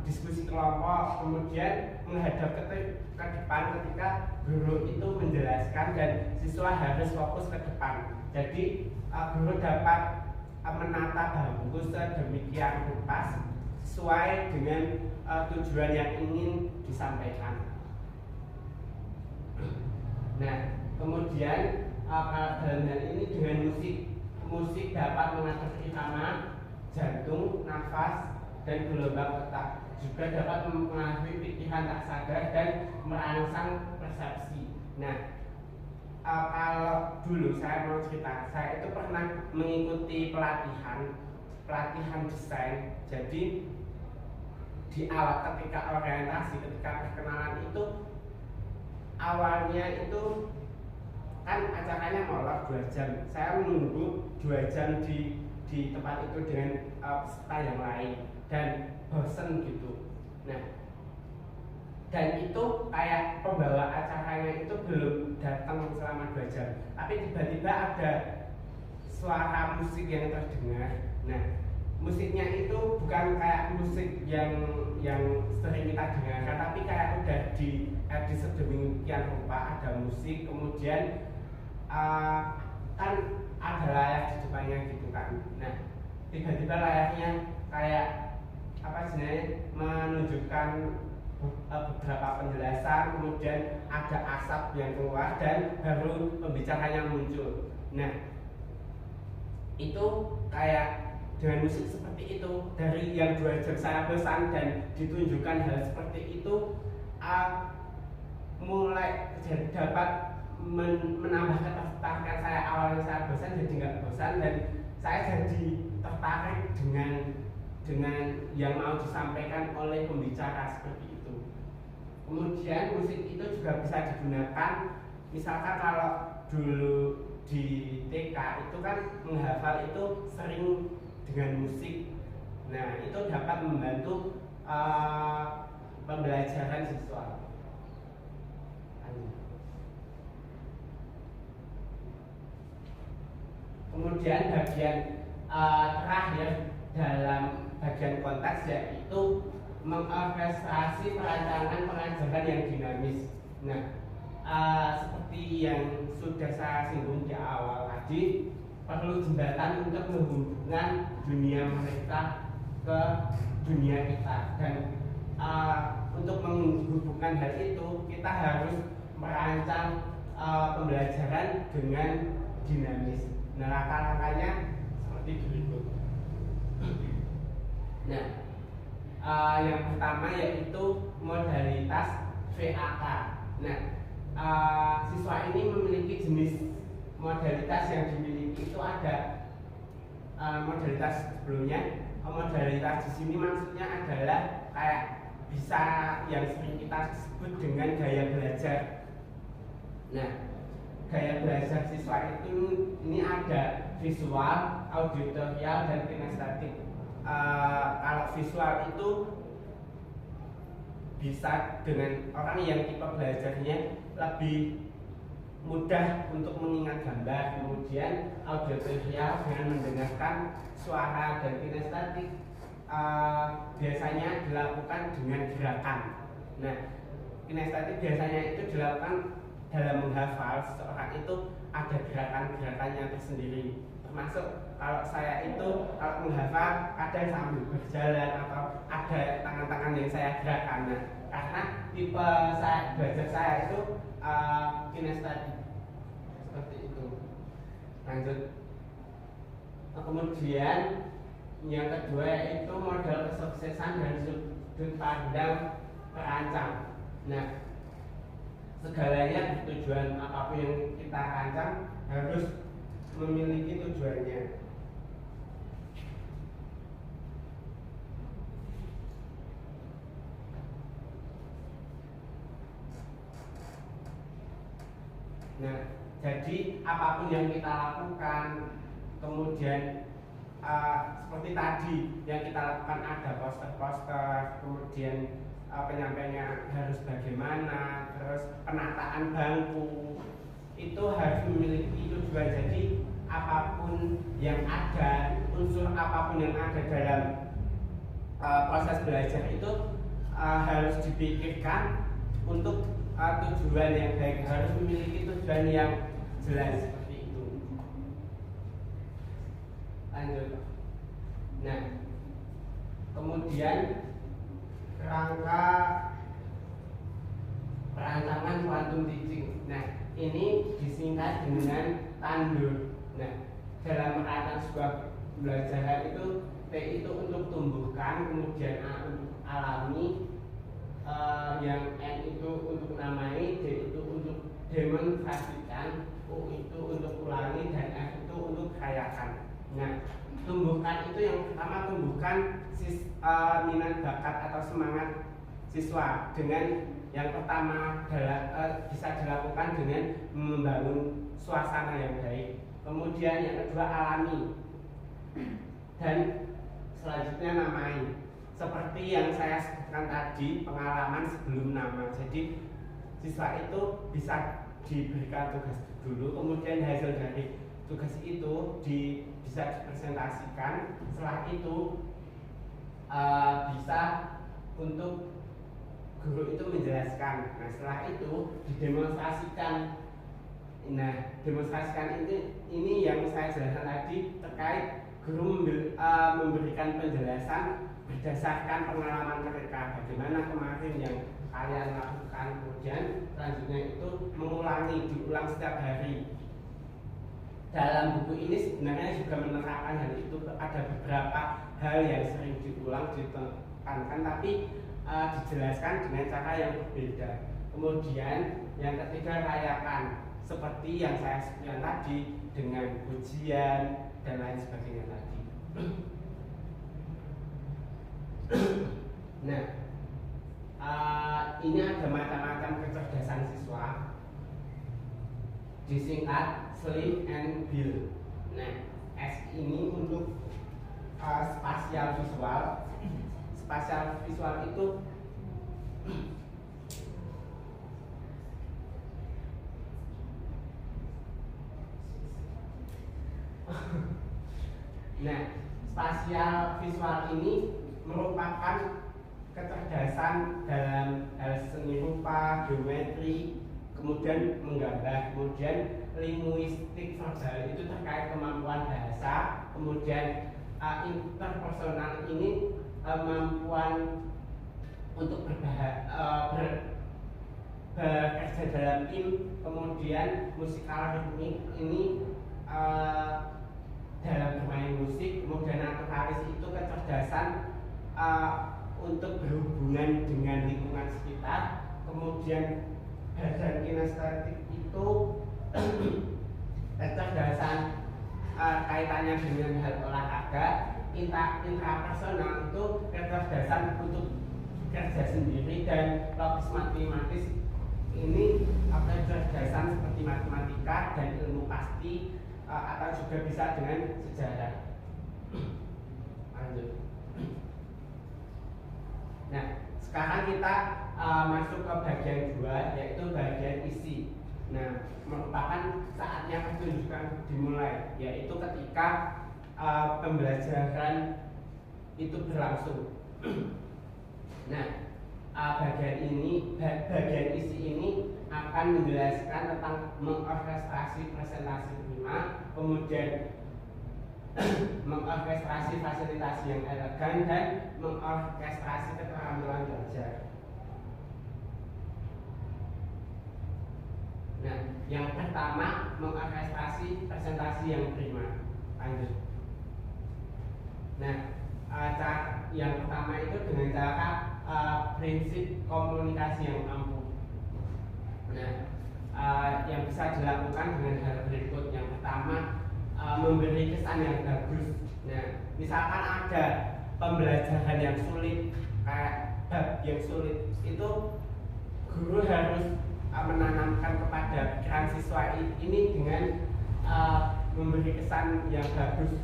diskusi kelompok, kemudian menghadap ke depan ketika guru itu menjelaskan dan siswa harus fokus ke depan. Jadi guru dapat menata bangku sedemikian rupa sesuai dengan tujuan yang ingin disampaikan. Nah, kemudian dalam hal ini dengan musik dapat mengatur irama, jantung, nafas, dan gelombang otak. juga dapat mempengaruhi pikiran tak sadar dan merangsang persepsi. Nah, kalau dulu saya mau cerita, saya itu pernah mengikuti pelatihan desain. Jadi di awal ketika orientasi, ketika perkenalan itu awalnya itu kan acaranya molor 2 jam. Saya menunggu 2 jam di tempat itu dengan peserta yang lain dan bosen gitu. Nah, dan itu kayak pembawa acaranya itu belum datang selama 2 jam, tapi tiba-tiba ada suara musik yang terdengar. Nah, musiknya itu bukan kayak musik yang sering kita dengarkan, tapi kayak udah di sedemikian rupa. Ada musik, kemudian kan ada layar di depannya gitu kan. Nah, tiba-tiba layarnya kayak apa sebenarnya menunjukkan beberapa penjelasan, kemudian ada asap yang keluar dan baru pembicaranya muncul. Nah, itu kayak dengan musik seperti itu, dari yang 2 jam saya bosan dan ditunjukkan hal seperti itu, mulai dapat menambah ketertarikan saya. Awalnya saya bosan jadi nggak bosan, dan saya jadi tertarik dengan yang mau disampaikan oleh pembicara seperti itu. Kemudian musik itu juga bisa digunakan, misalkan kalau dulu di TK itu kan menghafal itu sering dengan musik. Nah, itu dapat membantu pembelajaran siswa. Kemudian bagian terakhir dalam bagian konteks yaitu mengorkestrasi perancangan pengajaran yang dinamis. Nah, seperti yang sudah saya singgung di awal tadi, perlu jembatan untuk menghubungkan dunia mereka ke dunia kita, dan untuk menghubungkan hal itu kita harus merancang pembelajaran dengan dinamis. Nah, langkah-langkahnya seperti berikut. Nah, yang pertama yaitu modalitas VAK. Nah, siswa ini memiliki jenis modalitas yang dimiliki itu ada modalitas sebelumnya. Modalitas di sini maksudnya adalah kayak bisa yang sering kita sebut dengan gaya belajar. Nah, gaya belajar siswa itu ini ada visual, auditorial, dan kinestetik. Kalau visual itu bisa dengan orang yang tipe belajarnya lebih mudah untuk mengingat gambar. Kemudian auditorial dengan mendengarkan suara, dan kinestetik biasanya dilakukan dengan gerakan. Nah, kinestetik biasanya itu dilakukan dalam menghafal. Seseorang itu ada gerakan-gerakannya tersendiri, termasuk kalau saya itu kalau menghafal kadang sambil berjalan atau ada tangan-tangan yang saya gerakan. Nah, karena tipe saya belajar saya itu kinestetik seperti itu. Lanjut. Kemudian yang kedua yaitu model kesuksesan dan sudut pandang perancang. Nah, segalanya tujuan apapun yang kita rancang harus memiliki tujuannya. Nah, jadi apapun yang kita lakukan, kemudian seperti tadi yang kita lakukan ada poster-poster, kemudian penyampaiannya harus bagaimana, terus penataan bangku itu harus memiliki tujuan. Jadi apapun yang ada, unsur apapun yang ada dalam proses belajar itu harus dipikirkan untuk tujuan yang baik, harus memiliki tujuan yang jelas seperti itu. Lanjut. Nah, kemudian kerangka perancangan quantum teaching. Nah, ini disingkat dengan TANDUR. Nah, dalam merancang sebuah pembelajaran itu T itu untuk tumbuhkan, kemudian A untuk alami, yang N itu untuk namai, D itu untuk demonstrasikan, U itu untuk ulangi, dan F itu untuk rayakan. Nah, tumbuhkan itu yang pertama, tumbuhkan minat bakat atau semangat siswa dengan yang pertama bisa dilakukan dengan membangun suasana yang baik. Kemudian yang kedua alami, dan selanjutnya namai. Seperti yang saya sebutkan tadi, pengalaman sebelum nama. Jadi siswa itu bisa diberikan tugas dulu, kemudian hasil dari tugas itu bisa dipresentasikan. Setelah itu bisa untuk guru itu menjelaskan. Nah, setelah itu didemonstrasikan. Nah, demonstrasikan ini yang saya jelaskan tadi terkait guru memberikan penjelasan berdasarkan pengalaman mereka, bagaimana kemarin yang kalian lakukan. Kemudian selanjutnya itu diulang setiap hari. Dalam buku ini sebenarnya juga menerapkan hal itu. Ada beberapa hal yang sering diulang, ditekankan, tapi dijelaskan dengan cara yang berbeda. Kemudian yang ketiga rayakan, seperti yang saya sebutkan tadi dengan pujian dan lain sebagainya tadi. Nah, ini ada macam-macam kecerdasan siswa, disingkat SLIM and BIL. Nah, S ini untuk spasial visual. Spasial visual itu nah, spasial visual ini merupakan kecerdasan dalam hal seni rupa, geometri, kemudian menggambar. Kemudian linguistik verbal itu terkait kemampuan bahasa. Kemudian interpersonal ini kemampuan untuk bekerja dalam tim. Kemudian musikal ritmik ini dalam bermain musik. Kemudian naturalis itu kecerdasan untuk berhubungan dengan lingkungan sekitar. Kemudian badan kinestetik itu kecerdasan kaitannya dengan hal olahraga. Intrapersonal itu kecerdasan untuk kerja sendiri. Dan logis matematis ini kecerdasan seperti matematika dan ilmu pasti, atau juga bisa dengan sejarah. Lanjut. Nah, sekarang kita masuk ke bagian 2, yaitu bagian isi. Nah, merupakan saatnya pertunjukan dimulai, yaitu ketika pembelajaran itu berlangsung. Nah, bagian isi ini akan menjelaskan tentang mengorkestrasi presentasi prima, kemudian mengorkestrasi fasilitasi yang elegan, dan mengorkestrasi keterampilan belajar. Nah, yang pertama mengorkestrasi presentasi yang prima. Lanjut. Nah, yang pertama itu dengan cara prinsip komunikasi yang ampuh. Nah, yang bisa dilakukan dengan hal berikut. Yang pertama, memberi kesan yang bagus. Nah, misalkan ada pembelajaran yang sulit, kayak bab yang sulit, itu guru harus menanamkan kepada pikiran siswa ini dengan memberi kesan yang bagus.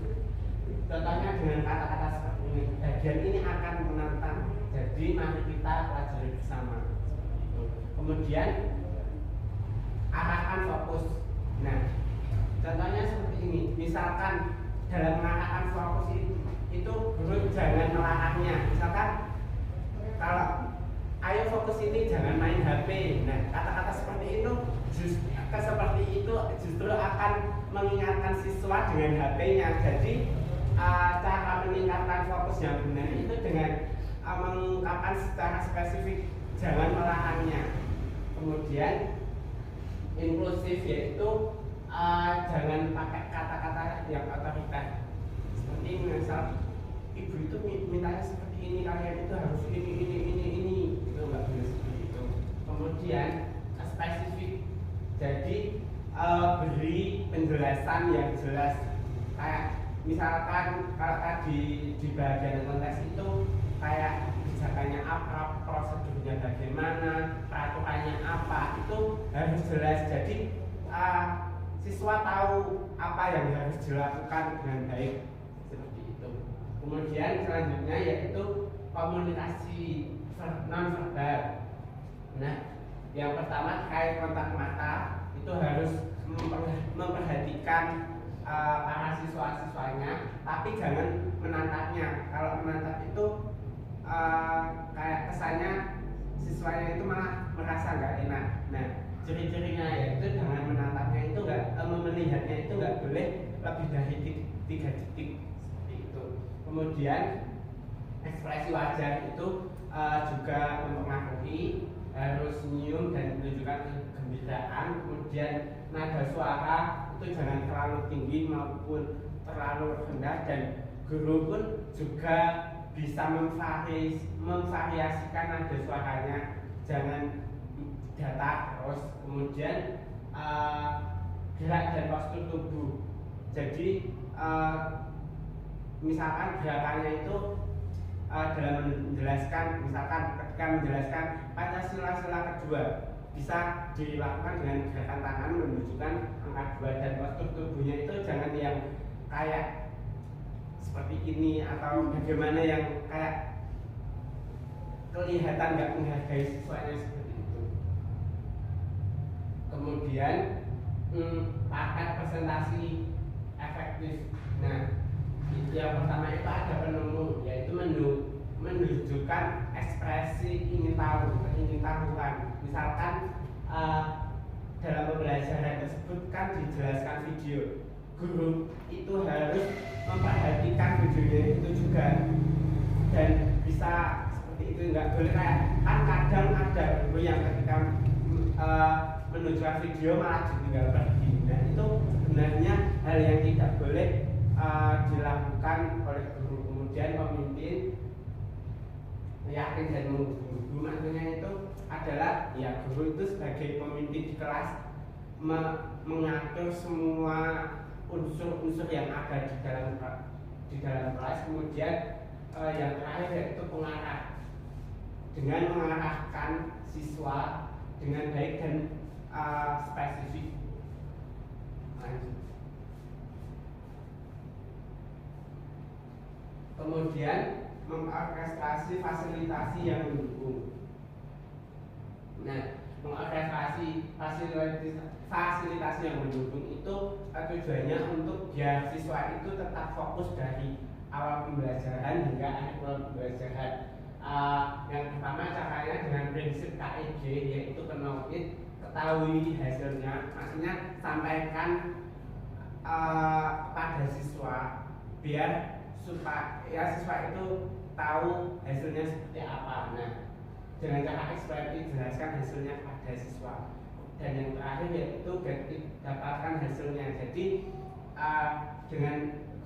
Contohnya dengan kata-kata seperti ini, bagian ini akan menantang, jadi mari kita pelajari bersama. Kemudian arahkan fokus. Nah, contohnya seperti ini, misalkan dalam mengarahkan fokus itu guru jangan melarangnya. Misalkan kalau ayo fokus ini, jangan main HP. Nah, kata-kata seperti itu justru akan mengingatkan siswa dengan HP-nya. Jadi cara meningkatkan fokus yang benar itu dengan mengungkapkan secara spesifik, jangan melarangnya. Kemudian inklusif, yaitu jangan pakai kata-kata yang otoriter. Seperti misal ibu itu mintanya seperti ini, kalian itu harus ini, itu nggak boleh seperti itu. Kemudian spesifik, jadi beri penjelasan yang jelas, kayak misalkan kalau tadi di bagian konteks itu kayak kebijakannya apa, prosedurnya bagaimana, peraturannya apa, itu harus jelas. Jadi siswa tahu apa yang harus dilakukan dengan baik, seperti itu. Kemudian selanjutnya yaitu komunikasi non-verbal. Nah, yang pertama terkait kontak mata, itu harus memperhatikan para siswa-siswanya, tapi jangan menatapnya. Kalau menatap itu kayak kesannya siswanya itu malah merasa nggak enak. Nah, ciri-cirinya yaitu dengan menatapnya itu melihatnya itu nggak boleh lebih dari 3 detik, seperti itu. Kemudian ekspresi wajah itu juga mempengaruhi, harus senyum dan menunjukkan kegembiraan. Kemudian nada suara itu jangan terlalu tinggi maupun terlalu rendah, dan guru pun juga bisa memvariasikan nada suaranya, jangan datar terus. Kemudian gerak dan postur tubuh, jadi misalkan gerakannya itu dalam menjelaskan, misalkan ketika menjelaskan Pancasila kedua bisa dilakukan dengan gerakan tangan menunjukkan angka 2, dan postur tubuhnya itu jangan yang kayak seperti ini atau bagaimana yang kayak kelihatan nggak menghargai siswanya, seperti itu. Kemudian paket presentasi efektif. Nah, yang pertama itu ada penemu, yaitu menunjukkan ekspresi ingin tahuan. Misalkan dalam pembelajaran tersebut kan dijelaskan video, guru itu harus memperhatikan videonya itu juga, dan bisa seperti itu. Nggak boleh kayak kan kadang ada guru yang ketika menunjukkan video malah ditinggal pergi. Nah, itu sebenarnya hal yang tidak boleh dilakukan oleh guru. Kemudian pemimpin yakin dan menghukum, maksudnya itu adalah ya guru itu sebagai pemimpin di kelas mengatur semua unsur-unsur yang ada di dalam kelas. Kemudian yang terakhir yaitu pengarah, dengan mengarahkan siswa dengan baik dan spesifik. Lanjut. Kemudian mengorkestrasi fasilitasi yang mendukung. Nah, mengorkestrasi fasilitasi yang mendukung itu tujuannya untuk biar siswa itu tetap fokus dari awal pembelajaran hingga akhir pembelajaran. Yang pertama caranya dengan prinsip KEG, yaitu know it, ketahui hasilnya, maksudnya sampaikan pada siswa biar supaya siswa itu tahu hasilnya seperti apa. Nah, dengan cara eksplisit jelaskan hasilnya pada siswa. Dan yang terakhir yaitu dapatkan hasilnya. Jadi dengan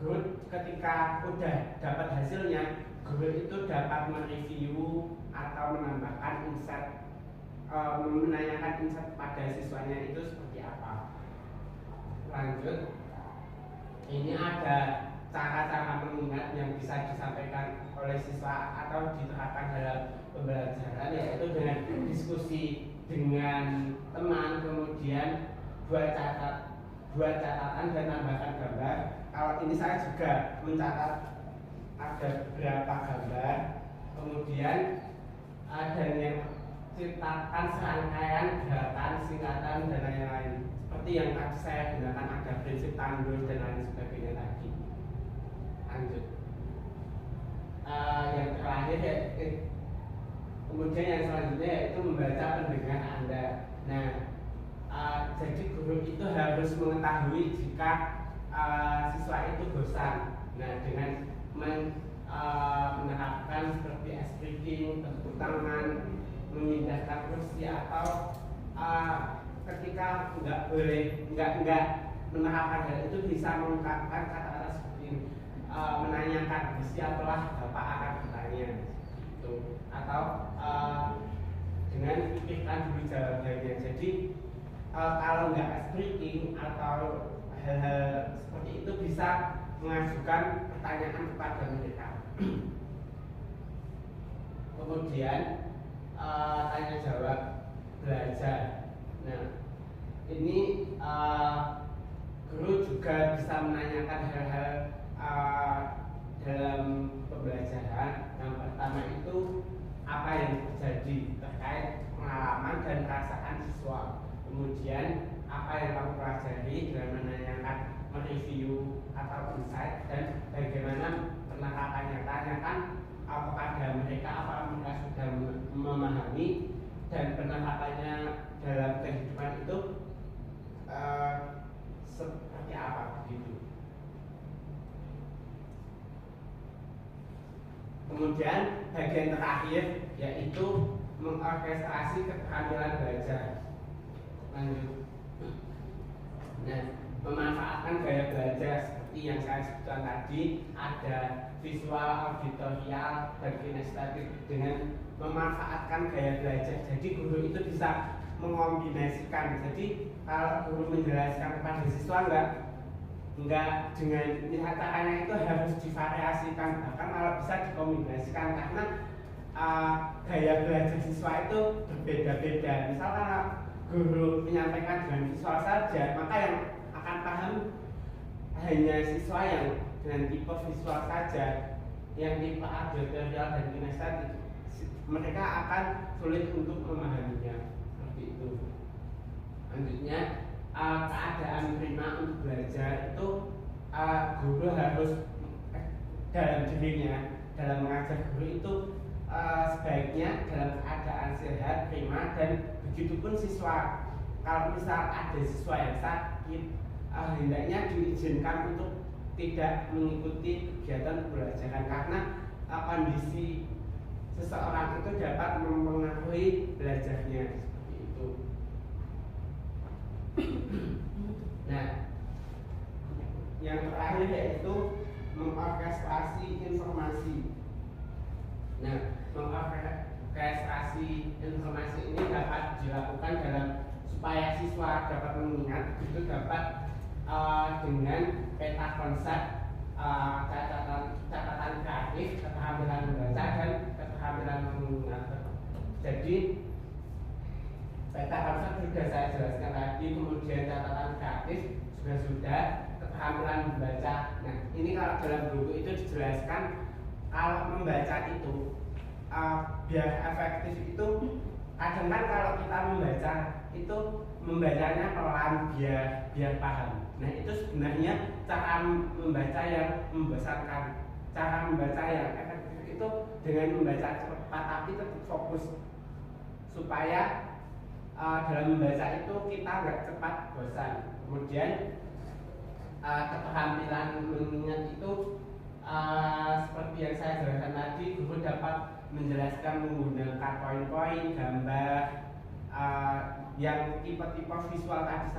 guru ketika udah dapat hasilnya, guru itu dapat mereview atau menambahkan insight, menanyakan insight pada siswanya itu seperti apa. Lanjut, ini ada cara-cara pengingat yang bisa disampaikan oleh siswa atau diterapkan dalam pembelajaran, yaitu dengan diskusi dengan teman, kemudian buat catatan dan tambahkan gambar. Kalau ini saya juga mencatat ada beberapa gambar, kemudian ada yang ciptakan serangkaian gerakan, singkatan dan lain-lain. Seperti yang tadi saya gunakan, ada prinsip tandur dan lain sebagainya tadi. Lanjut. Yang terakhir kemudian yang selanjutnya yaitu membaca pendengar Anda. Nah, jadi guru itu harus mengetahui jika siswa itu bosan. Nah, dengan menerapkan seperti ice breaking, tepuk tangan, memindahkan kursi, atau ketika nggak menerapkan hal itu bisa mengungkapkan kata-kata seperti ini. menanyakan siapalah Bapak akan bertanya gitu. Atau dengan pikirkan dulu jawabannya. Jadi kalau nggak speaking atau hal-hal seperti itu bisa mengajukan pertanyaan kepada mereka. Kemudian tanya jawab belajar. Nah, ini guru juga bisa menanyakan hal-hal dalam pembelajaran. Yang pertama itu apa yang terjadi terkait pengalaman dan perasaan siswa. Kemudian apa yang kamu pelajari dengan menanyakan mereview atau insight, dan bagaimana penerapannya. Tanyakan kepada mereka apa mereka sudah memahami dan penerapannya dalam kehidupan itu seperti apa begitu. Kemudian bagian terakhir yaitu mengorkestrasi keterampilan belajar. Lanjut. Nah, memanfaatkan gaya belajar seperti yang saya sebutkan tadi, ada visual, auditorial, dan kinestetik. Dengan memanfaatkan gaya belajar, jadi guru itu bisa mengombinasikan. Jadi kalau guru menjelaskan kepada siswa enggak dengan caranya itu harus divariasikan, bahkan kalau bisa dikombinasikan, karena gaya belajar siswa itu berbeda-beda. Misal kalau guru menyampaikan dengan visual saja, maka yang akan paham hanya siswa yang dengan tipe visual saja. Yang tipe auditorial dan kinestetik, mereka akan sulit untuk memahaminya. Seperti itu. Selanjutnya, keadaan prima untuk belajar itu guru harus dalam dirinya, dalam mengajar guru itu sebaiknya dalam keadaan sehat, prima, dan begitupun siswa. Kalau misal ada siswa yang sakit, hendaknya diizinkan untuk tidak mengikuti kegiatan pembelajaran, karena kondisi seseorang itu dapat mempengaruhi belajarnya. Seperti itu. Nah, yang terakhir yaitu mengorkestrasi informasi. Nah, mengorkestrasi informasi ini dapat dilakukan supaya siswa dapat mengingat, itu dapat dengan peta konsep, catatan grafik, keterampilan membaca, dan keterampilan mengingat. Jadi peta konsep sudah saya jelaskan tadi, kemudian catatan grafis juga sudah, keterampilan membaca. Nah, ini kalau dalam buku itu dijelaskan kalau membaca itu biar efektif itu kadang kan kalau kita membaca itu membacanya pelan biar paham. Nah, itu sebenarnya cara membaca yang membesarkan. Cara membaca yang efektif itu dengan membaca cepat tapi tetap fokus, supaya dalam membaca itu kita nggak cepat bosan. Kemudian keterampilan mengingat itu seperti yang saya jelaskan tadi, guru dapat menjelaskan menggunakan poin-poin, gambar, yang tipe-tipe visual tadi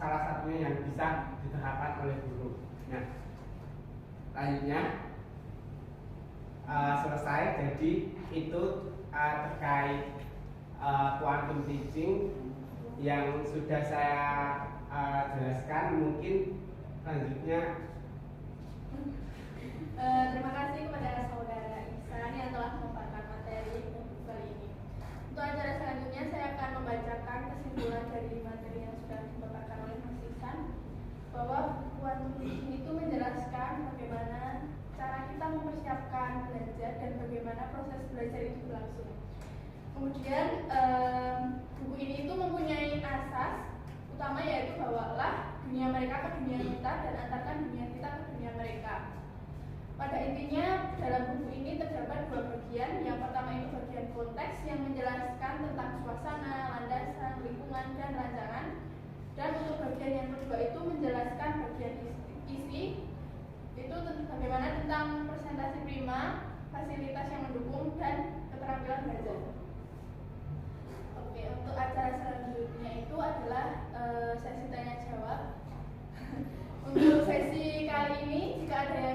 salah satunya yang bisa diterapkan oleh guru. Nah, selanjutnya selesai. Jadi itu terkait quantum teaching yang sudah saya jelaskan. Mungkin selanjutnya terima kasih kepada saudara Ihsan yang telah memaparkan materi untuk kali ini. Untuk acara selanjutnya saya akan membacakan kesimpulan dari materi yang sudah dipaparkan oleh Mas Ihsan, bahwa quantum teaching itu menjelaskan bagaimana cara kita mempersiapkan belajar dan bagaimana proses belajar itu berlangsung. Kemudian buku ini itu mempunyai asas utama, yaitu bawalah dunia mereka ke dunia kita dan antarkan dunia kita ke dunia mereka. Pada intinya dalam buku ini terdapat dua bagian. Yang pertama itu bagian konteks yang menjelaskan tentang suasana, landasan, lingkungan, dan rancangan. Dan untuk bagian yang kedua itu menjelaskan bagian isi, itu bagaimana tentang presentasi prima, fasilitas yang mendukung, dan keterampilan belajar. Oke, untuk acara selanjutnya itu adalah sesi tanya jawab. Untuk sesi kali ini, jika ada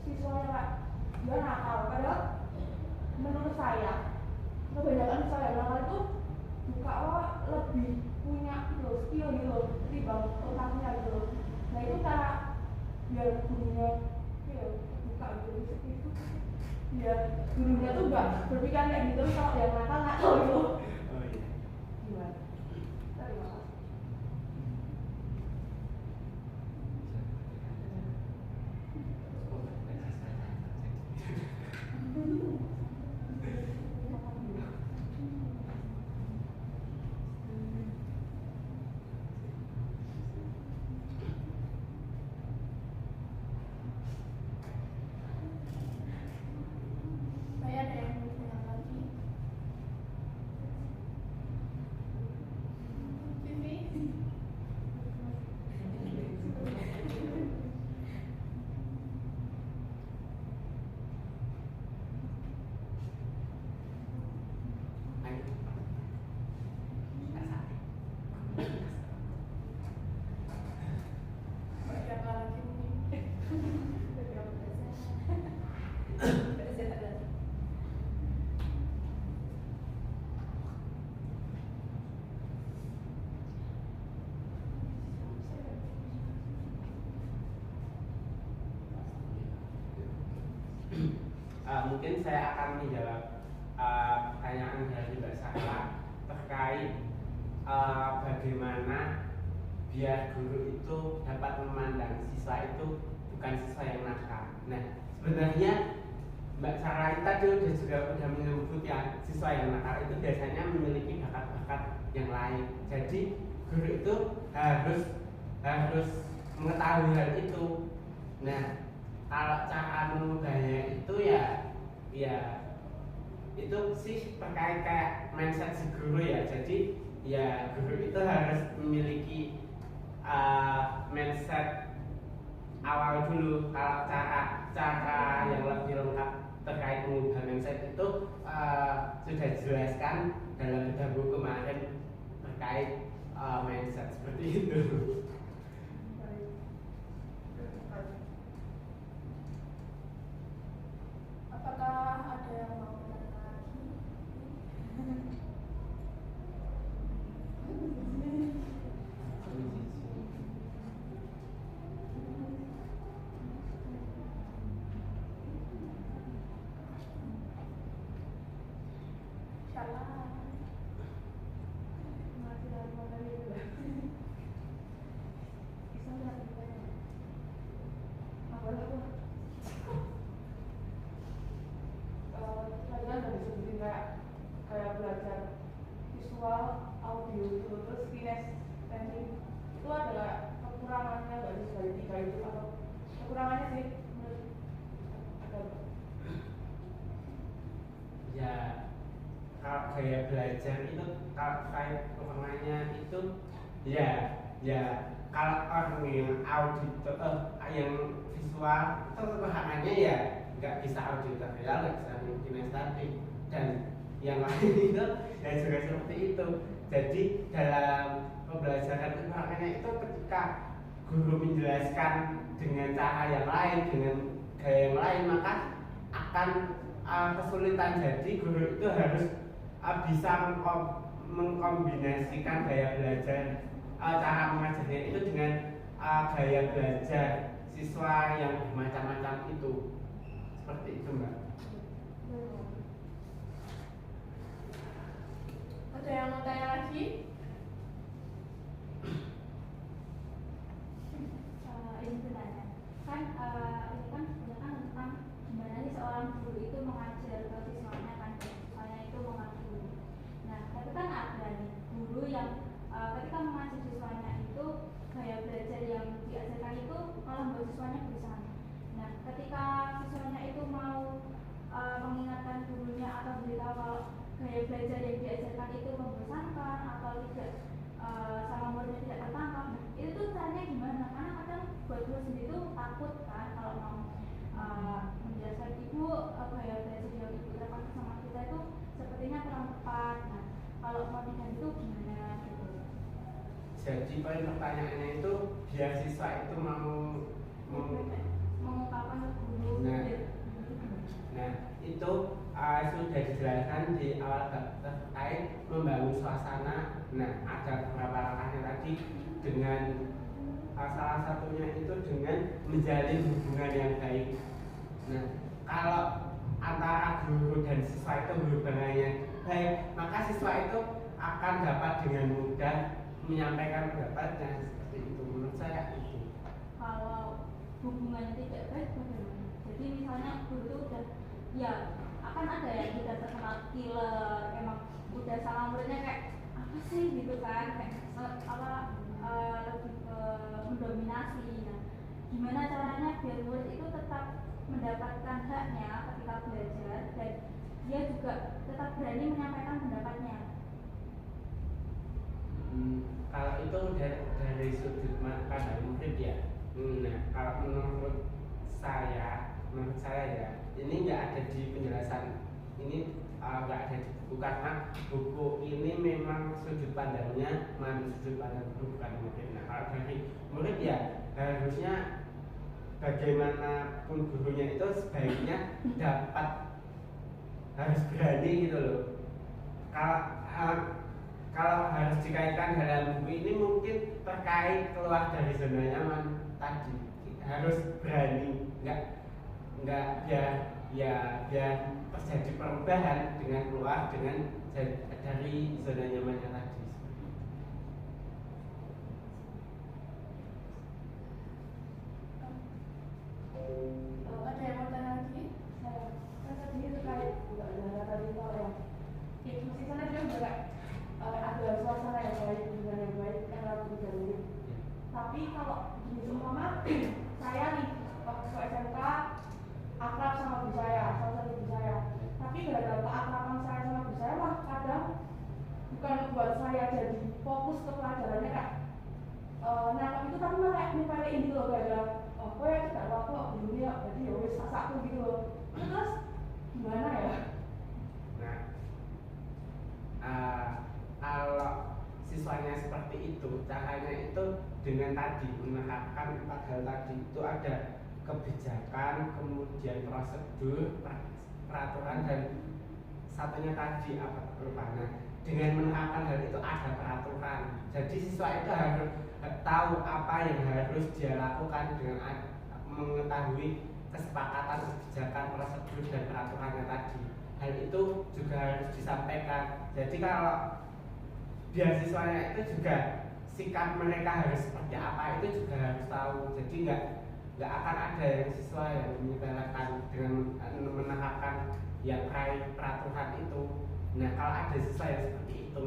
siswanya dia nakal. Padahal menurut saya kebanyakan siswa yang nakal itu buka lebih punya skill gitu loh dibanding otaknya gitu loh. Nah itu cara biar gurunya buka gitu itu biar gurunya tuh gak berpikir kayak gitu kalau yang nakal gitu. Oh iya. Gimana? Terima kasih. Saya ada yang mau bilang lagi. Vivi? Siapa lagi mungkin? Mungkin saya akan menjawab pertanyaan dari Mbak Sarah terkait bagaimana biar guru itu dapat memandang siswa itu bukan siswa yang nakal. Nah, sebenarnya Mbak Sarah tadi sudah menyebut ya, siswa yang nakal itu biasanya memiliki bakat-bakat yang lain. Jadi guru itu harus mengetahui hal itu. Nah, kalau cara mengubahnya itu ya itu sih terkait kayak mindset si guru ya. Jadi ya guru itu harus memiliki mindset awal dulu. Kalau cara yang lebih lengkap terkait mengubah mindset itu sudah dijelaskan dalam bedah buku kemarin terkait mindset seperti itu. Apakah ada yang mau bertanya lagi? Salah. Masih ada materi juga. Bisa nggak ditanya? Apa lagi? Pelajaran dari sebutin kayak belajar visual, audio itu, terus kinesthetik itu adalah kekurangannya dari tiga itu atau kekurangannya sih menurut Ya, kalau gaya belajar itu kalau kayak kekurangannya itu ya kalau orang yang auditor yang visual itu kekurangannya ya nggak bisa auditor ya, nggak bisa kinestetik dan yang lain itu ya juga seperti itu. Jadi dalam pembelajaran kekurangannya itu ketika guru menjelaskan dengan cara yang lain, dengan gaya yang lain, maka akan kesulitan. Jadi guru itu harus bisa mengkombinasikan gaya belajar cara mengajarnya itu dengan gaya belajar siswa yang bermacam-macam itu. Seperti itu, Mbak. ada yang mau tanya lagi? Ini sebenarnya kan ini kan sebenarnya tentang gimana sih seorang guru itu mengajar ke siswanya kan, siswanya itu mengajar guru. Nah, tapi kan ada nih guru yang ketika mengajar siswanya itu gaya belajar yang diajarkan itu malah membuat siswanya bosan. Nah, ketika siswanya itu mau mengingatkan gurunya atau beritahu kalau gaya belajar yang diajarkan itu membosankan atau tidak sama muridnya tidak tertangkap, itu tuh caranya gimana? Karena kadang buat guru sendiri tuh takut kan kalau mau menjelaskan ibu gaya belajar yang ibu terapkan sama kita itu sepertinya kurang tepat. Nah, kalau mau diganti itu gimana gitu? Jadi poin pertanyaannya itu biar siswa itu mau mengungkapkan ke guru. Nah itu sudah dijelaskan di awal terkait membangun suasana. Nah ada beberapa langkahnya tadi dengan salah satunya itu dengan menjalin hubungan yang baik. Nah kalau antara guru dan siswa itu hubungannya baik, maka siswa itu akan dapat dengan mudah menyampaikan pendapatnya seperti itu. Menurut saya itu. Kalau hubungannya tidak baik bagaimana? Jadi misalnya guru itu udah ya akan ada yang udah terkenal killer, emang udah sama muridnya kayak apa sih gitu kan, kayak lebih ke mendominasi. Nah gimana caranya biar murid itu tetap mendapatkan haknya ketika belajar dan dia juga tetap berani menyampaikan pendapatnya? Kalau itu dari sudut pandang murid ya. Nah kalau menurut saya ya ini nggak ada di penjelasan ini, nggak ada di buku karena buku ini memang sudut pandangnya sudut pandang guru bukan murid. Nah kalau dari murid ya harusnya bagaimanapun gurunya itu sebaiknya harus berani gitu loh. Kalau harus dikaitkan dalam buku ini mungkin terkait keluar dari zona nyaman tadi, harus berani, nggak biar terjadi perubahan dengan keluar dari zona nyamannya tadi. Ada yang mau tanya lagi? Kan tadi terkait tadi itu yang Mesti sana dia juga ada suasana yang baik, hubungan yang baik yang harus dijalin. Tapi kalau gini seumpama saya nih waktu SMK akrab sama guru saya, salah satu guru saya. Tapi gara-gara keakraban saya sama guru saya mah kadang bukan buat saya jadi fokus ke pelajarannya kak. Nangkep itu tapi malah kayak nyepelein gitu loh, gara-gara oh ya tidak apa-apa dulu ya, jadi ya wis sakku gitu loh. Terus gimana ya? Kalau siswanya seperti itu, caranya itu dengan tadi menerapkan 4 hal tadi. Itu ada kebijakan, kemudian prosedur, peraturan, dan satunya tadi apa rupanya. Dengan menerapkan hal itu ada peraturan. Jadi siswa itu harus tahu apa yang harus dia lakukan dengan mengetahui kesepakatan, kebijakan, prosedur, dan peraturannya tadi. Hal itu juga harus disampaikan. Jadi kalau beasiswanya itu juga sikap mereka harus seperti apa itu juga harus tahu. Jadi nggak akan ada yang siswa yang menyepelekan dengan menerapkan yang terkait peraturan itu. Nah kalau ada siswa yang seperti itu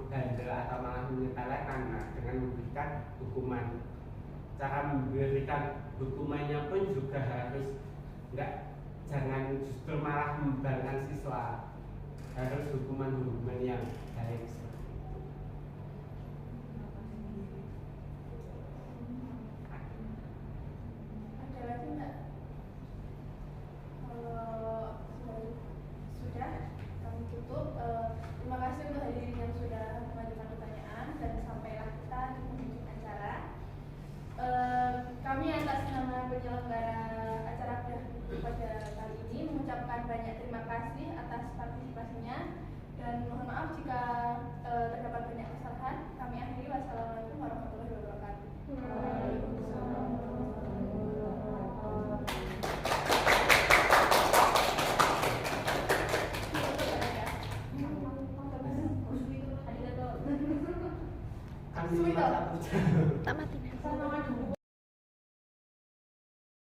bandel atau malah menyepelekan, nah dengan memberikan hukuman, cara memberikan hukumannya pun juga harus jangan justru malah membebankan siswa, harus hukuman yang baik.